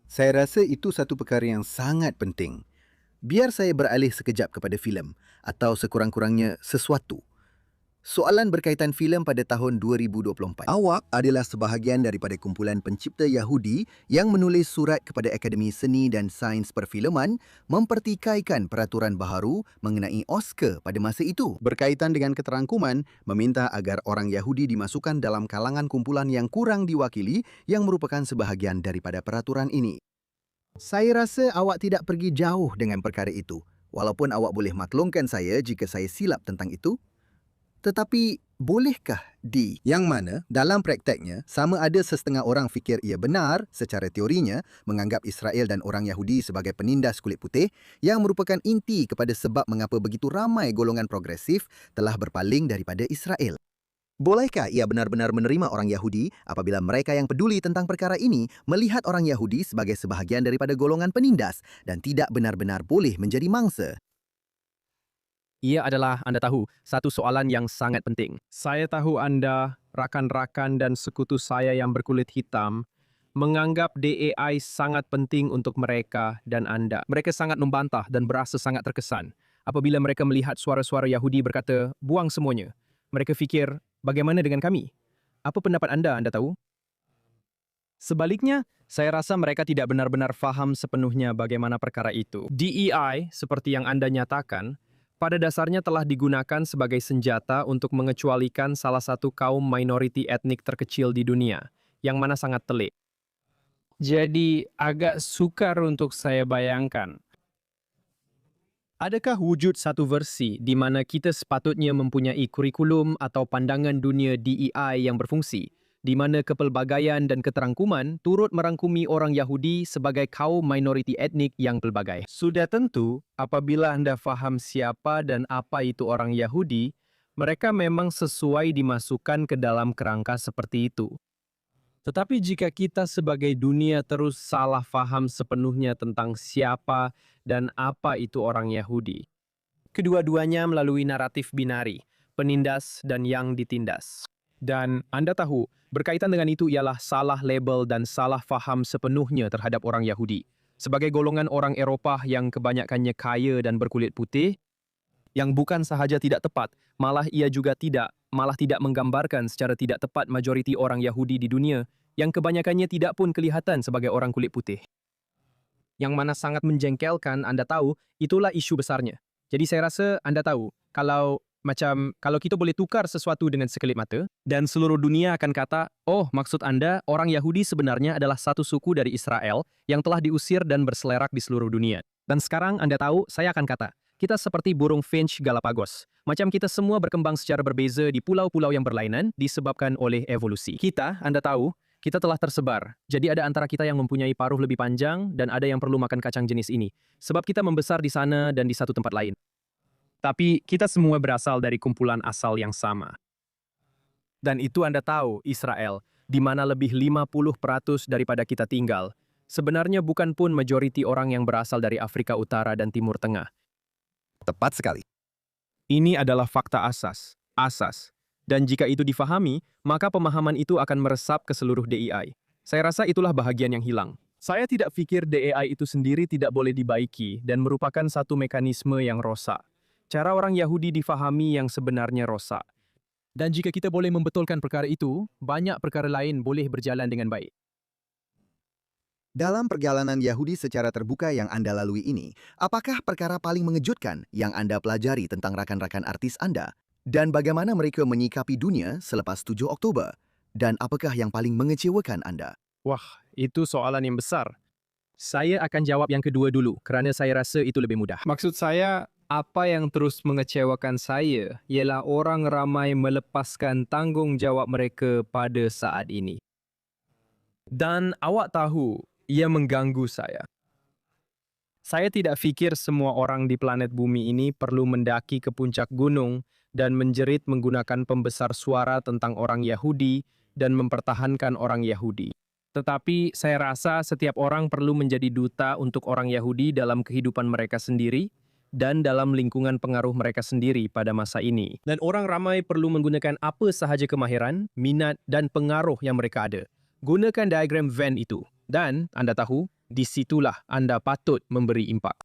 saya rasa itu satu perkara yang sangat penting. Biar saya beralih sekejap kepada filem, atau sekurang-kurangnya sesuatu. Soalan berkaitan filem pada tahun 2024. Awak adalah sebahagian daripada kumpulan pencipta Yahudi yang menulis surat kepada Akademi Seni dan Sains Perfilman mempertikaikan peraturan baharu mengenai Oscar pada masa itu. Berkaitan dengan keterangkuman, meminta agar orang Yahudi dimasukkan dalam kalangan kumpulan yang kurang diwakili yang merupakan sebahagian daripada peraturan ini. Saya rasa awak tidak pergi jauh dengan perkara itu, walaupun awak boleh maklumkan saya jika saya silap tentang itu. Tetapi, bolehkah yang mana dalam prakteknya sama ada setengah orang fikir ia benar secara teorinya menganggap Israel dan orang Yahudi sebagai penindas kulit putih yang merupakan inti kepada sebab mengapa begitu ramai golongan progresif telah berpaling daripada Israel? Bolehkah ia benar-benar menerima orang Yahudi apabila mereka yang peduli tentang perkara ini melihat orang Yahudi sebagai sebahagian daripada golongan penindas dan tidak benar-benar boleh menjadi mangsa? Ia adalah, Anda tahu, satu soalan yang sangat penting. Saya tahu Anda, rakan-rakan dan sekutu saya yang berkulit hitam, menganggap DEI sangat penting untuk mereka dan Anda. Mereka sangat membantah dan berasa sangat terkesan apabila mereka melihat suara-suara Yahudi berkata, buang semuanya. Mereka fikir, bagaimana dengan kami? Apa pendapat Anda tahu? Sebaliknya, saya rasa mereka tidak benar-benar faham sepenuhnya bagaimana perkara itu. DEI, seperti yang Anda nyatakan, pada dasarnya telah digunakan sebagai senjata untuk mengecualikan salah satu kaum minoriti etnik terkecil di dunia, yang mana sangat telik. Jadi, agak sukar untuk saya bayangkan. Adakah wujud satu versi di mana kita sepatutnya mempunyai kurikulum atau pandangan dunia DEI yang berfungsi, di mana kepelbagaian dan keterangkuman turut merangkumi orang Yahudi sebagai kaum minoriti etnik yang pelbagai? Sudah tentu, apabila Anda faham siapa dan apa itu orang Yahudi, mereka memang sesuai dimasukkan ke dalam kerangka seperti itu. Tetapi jika kita sebagai dunia terus salah faham sepenuhnya tentang siapa dan apa itu orang Yahudi, kedua-duanya melalui naratif binari, penindas dan yang ditindas. Dan Anda tahu, berkaitan dengan itu ialah salah label dan salah faham sepenuhnya terhadap orang Yahudi. Sebagai golongan orang Eropah yang kebanyakannya kaya dan berkulit putih, yang bukan sahaja tidak tepat, malah tidak menggambarkan secara tidak tepat majoriti orang Yahudi di dunia, yang kebanyakannya tidak pun kelihatan sebagai orang kulit putih. Yang mana sangat menjengkelkan, Anda tahu, itulah isu besarnya. Jadi saya rasa Anda tahu, kalau kita boleh tukar sesuatu dengan sekelip mata, dan seluruh dunia akan kata, oh, maksud Anda, orang Yahudi sebenarnya adalah satu suku dari Israel yang telah diusir dan berselerak di seluruh dunia. Dan sekarang Anda tahu, saya akan kata, kita seperti burung finch Galapagos. Macam kita semua berkembang secara berbeza di pulau-pulau yang berlainan disebabkan oleh evolusi. Kita, Anda tahu, kita telah tersebar. Jadi ada antara kita yang mempunyai paruh lebih panjang dan ada yang perlu makan kacang jenis ini. Sebab kita membesar di sana dan di satu tempat lain. Tapi kita semua berasal dari kumpulan asal yang sama. Dan itu Anda tahu, Israel, di mana lebih 50% daripada kita tinggal, sebenarnya bukan pun majoriti orang yang berasal dari Afrika Utara dan Timur Tengah. Tepat sekali. Ini adalah fakta asas. Dan jika itu difahami, maka pemahaman itu akan meresap ke seluruh DEI. Saya rasa itulah bahagian yang hilang. Saya tidak pikir DEI itu sendiri tidak boleh dibaiki dan merupakan satu mekanisme yang rosak. Cara orang Yahudi difahami yang sebenarnya rosak. Dan jika kita boleh membetulkan perkara itu, banyak perkara lain boleh berjalan dengan baik. Dalam perjalanan Yahudi secara terbuka yang Anda lalui ini, apakah perkara paling mengejutkan yang Anda pelajari tentang rakan-rakan artis Anda? Dan bagaimana mereka menyikapi dunia selepas 7 Oktober? Dan apakah yang paling mengecewakan Anda? Wah, itu soalan yang besar. Saya akan jawab yang kedua dulu, kerana saya rasa itu lebih mudah. Maksud saya, apa yang terus mengecewakan saya ialah orang ramai melepaskan tanggungjawab mereka pada saat ini. Dan awak tahu, ia mengganggu saya. Saya tidak fikir semua orang di planet bumi ini perlu mendaki ke puncak gunung dan menjerit menggunakan pembesar suara tentang orang Yahudi dan mempertahankan orang Yahudi. Tetapi saya rasa setiap orang perlu menjadi duta untuk orang Yahudi dalam kehidupan mereka sendiri dan dalam lingkungan pengaruh mereka sendiri pada masa ini. Dan orang ramai perlu menggunakan apa sahaja kemahiran, minat dan pengaruh yang mereka ada. Gunakan diagram Venn itu. Dan Anda tahu, disitulah Anda patut memberi impak.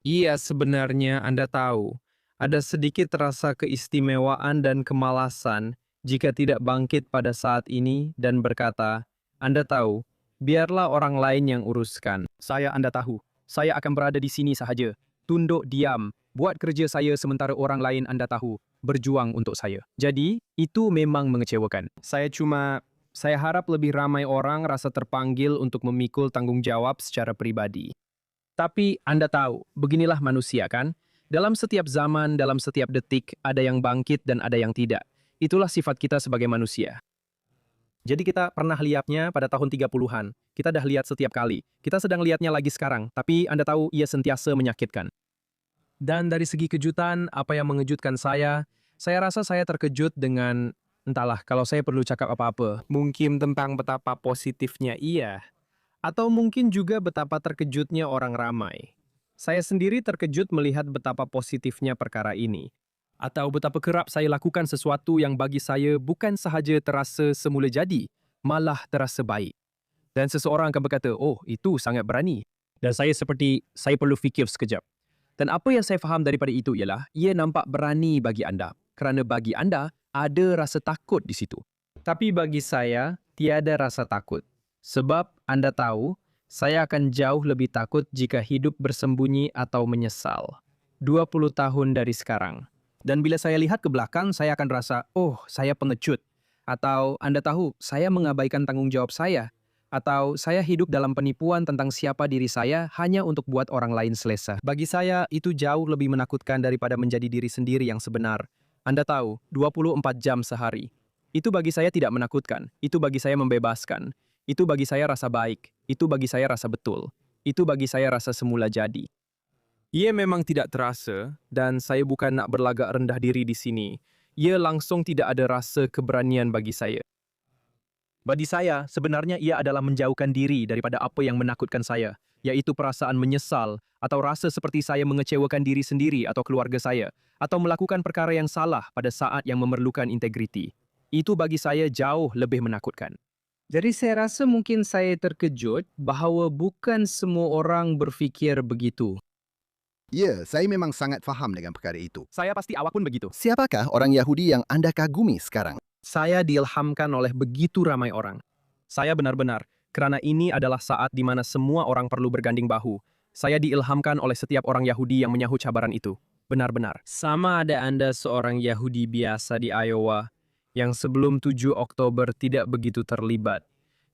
Iya, sebenarnya Anda tahu, ada sedikit rasa keistimewaan dan kemalasan jika tidak bangkit pada saat ini dan berkata, Anda tahu, biarlah orang lain yang uruskan. Anda tahu, saya akan berada di sini sahaja. Tunduk diam, buat kerja saya sementara orang lain Anda tahu, berjuang untuk saya. Jadi, itu memang mengecewakan. Saya harap lebih ramai orang rasa terpanggil untuk memikul tanggung jawab secara pribadi. Tapi Anda tahu, beginilah manusia kan? Dalam setiap zaman, dalam setiap detik, ada yang bangkit dan ada yang tidak. Itulah sifat kita sebagai manusia. Jadi kita pernah lihatnya pada tahun 30-an. Kita dah lihat setiap kali. Kita sedang lihatnya lagi sekarang, tapi Anda tahu ia sentiasa menyakitkan. Dan dari segi kejutan, apa yang mengejutkan saya rasa saya terkejut dengan, entahlah, kalau saya perlu cakap apa-apa, mungkin tentang betapa positifnya ia, atau mungkin juga betapa terkejutnya orang ramai. Saya sendiri terkejut melihat betapa positifnya perkara ini. Atau betapa kerap saya lakukan sesuatu yang bagi saya bukan sahaja terasa semula jadi, malah terasa baik. Dan seseorang akan berkata, oh, itu sangat berani. Dan saya perlu fikir sekejap. Dan apa yang saya faham daripada itu ialah, ia nampak berani bagi anda. Kerana bagi anda, ada rasa takut di situ. Tapi bagi saya, tiada rasa takut. Sebab anda tahu, saya akan jauh lebih takut jika hidup bersembunyi atau menyesal. 20 tahun dari sekarang. Dan bila saya lihat ke belakang, saya akan rasa, oh, saya pengecut. Atau Anda tahu, saya mengabaikan tanggung jawab saya. Atau saya hidup dalam penipuan tentang siapa diri saya hanya untuk buat orang lain selesa. Bagi saya, itu jauh lebih menakutkan daripada menjadi diri sendiri yang sebenar. Anda tahu, 24 jam sehari. Itu bagi saya tidak menakutkan. Itu bagi saya membebaskan. Itu bagi saya rasa baik. Itu bagi saya rasa betul. Itu bagi saya rasa semula jadi. Ia memang tidak terasa, dan saya bukan nak berlagak rendah diri di sini. Ia langsung tidak ada rasa keberanian bagi saya. Bagi saya, sebenarnya ia adalah menjauhkan diri daripada apa yang menakutkan saya, yaitu perasaan menyesal, atau rasa seperti saya mengecewakan diri sendiri atau keluarga saya, atau melakukan perkara yang salah pada saat yang memerlukan integriti. Itu bagi saya jauh lebih menakutkan. Jadi saya rasa mungkin saya terkejut bahawa bukan semua orang berfikir begitu. Ya, saya memang sangat faham dengan perkara itu. Saya pasti awak pun begitu. Siapakah orang Yahudi yang Anda kagumi sekarang? Saya diilhamkan oleh begitu ramai orang. Saya benar-benar, kerana ini adalah saat di mana semua orang perlu berganding bahu. Saya diilhamkan oleh setiap orang Yahudi yang menyahut cabaran itu. Benar-benar. Sama ada Anda seorang Yahudi biasa di Iowa, yang sebelum 7 Oktober tidak begitu terlibat.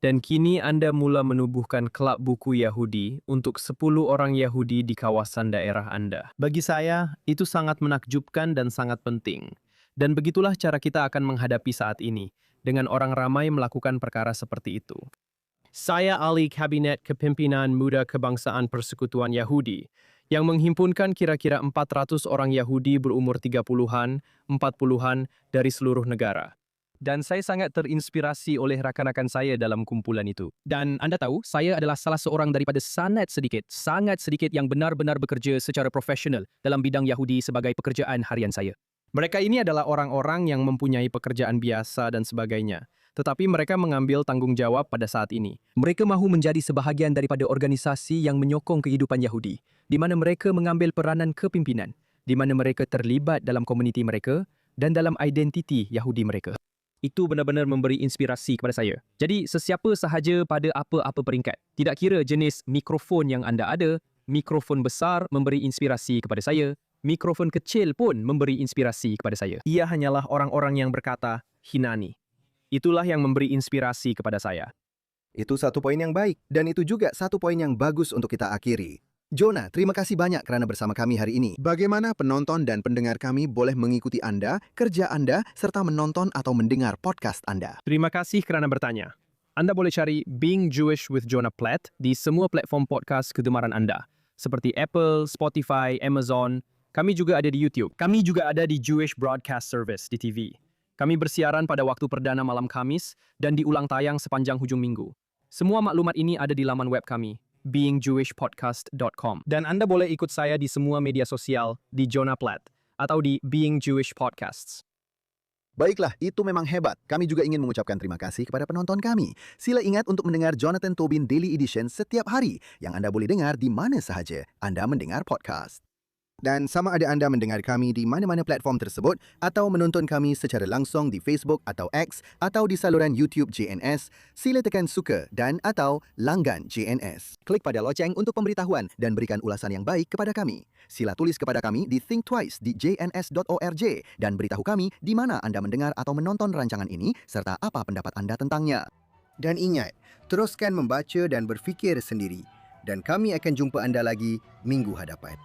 Dan kini Anda mula menubuhkan klub buku Yahudi untuk 10 orang Yahudi di kawasan daerah Anda. Bagi saya, itu sangat menakjubkan dan sangat penting. Dan begitulah cara kita akan menghadapi saat ini, dengan orang ramai melakukan perkara seperti itu. Saya ahli Kabinet Kepimpinan Muda Kebangsaan Persekutuan Yahudi, yang menghimpunkan kira-kira 400 orang Yahudi berumur 30-an, 40-an dari seluruh negara. Dan saya sangat terinspirasi oleh rakan-rakan saya dalam kumpulan itu. Dan anda tahu, saya adalah salah seorang daripada sangat sedikit yang benar-benar bekerja secara profesional dalam bidang Yahudi sebagai pekerjaan harian saya. Mereka ini adalah orang-orang yang mempunyai pekerjaan biasa dan sebagainya. Tetapi mereka mengambil tanggungjawab pada saat ini. Mereka mahu menjadi sebahagian daripada organisasi yang menyokong kehidupan Yahudi, di mana mereka mengambil peranan kepimpinan, di mana mereka terlibat dalam komuniti mereka dan dalam identiti Yahudi mereka. Itu benar-benar memberi inspirasi kepada saya. Jadi, sesiapa sahaja pada apa-apa peringkat, tidak kira jenis mikrofon yang anda ada, mikrofon besar memberi inspirasi kepada saya, mikrofon kecil pun memberi inspirasi kepada saya. Ia hanyalah orang-orang yang berkata, Hinani. Itulah yang memberi inspirasi kepada saya. Itu satu poin yang baik dan itu juga satu poin yang bagus untuk kita akhiri. Jonah, terima kasih banyak kerana bersama kami hari ini. Bagaimana penonton dan pendengar kami boleh mengikuti Anda, kerja Anda, serta menonton atau mendengar podcast Anda? Terima kasih kerana bertanya. Anda boleh cari Being Jewish with Jonah Platt di semua platform podcast kegemaran Anda, seperti Apple, Spotify, Amazon. Kami juga ada di YouTube. Kami juga ada di Jewish Broadcast Service di TV. Kami bersiaran pada waktu perdana malam Khamis dan diulang tayang sepanjang hujung minggu. Semua maklumat ini ada di laman web kami, beingjewishpodcast.com. Dan anda boleh ikut saya di semua media sosial di Jonah Platt atau di Being Jewish Podcasts. Baiklah, itu memang hebat. Kami juga ingin mengucapkan terima kasih kepada penonton kami. Sila ingat untuk mendengar Jonathan Tobin Daily Edition setiap hari yang Anda boleh dengar di mana sahaja Anda mendengar podcast. Dan sama ada anda mendengar kami di mana-mana platform tersebut atau menonton kami secara langsung di Facebook atau X atau di saluran YouTube JNS, sila tekan suka dan atau langgan JNS. Klik pada loceng untuk pemberitahuan dan berikan ulasan yang baik kepada kami. Sila tulis kepada kami di Think Twice di jns.org dan beritahu kami di mana anda mendengar atau menonton rancangan ini serta apa pendapat anda tentangnya. Dan ingat, teruskan membaca dan berfikir sendiri. Dan kami akan jumpa anda lagi minggu hadapan.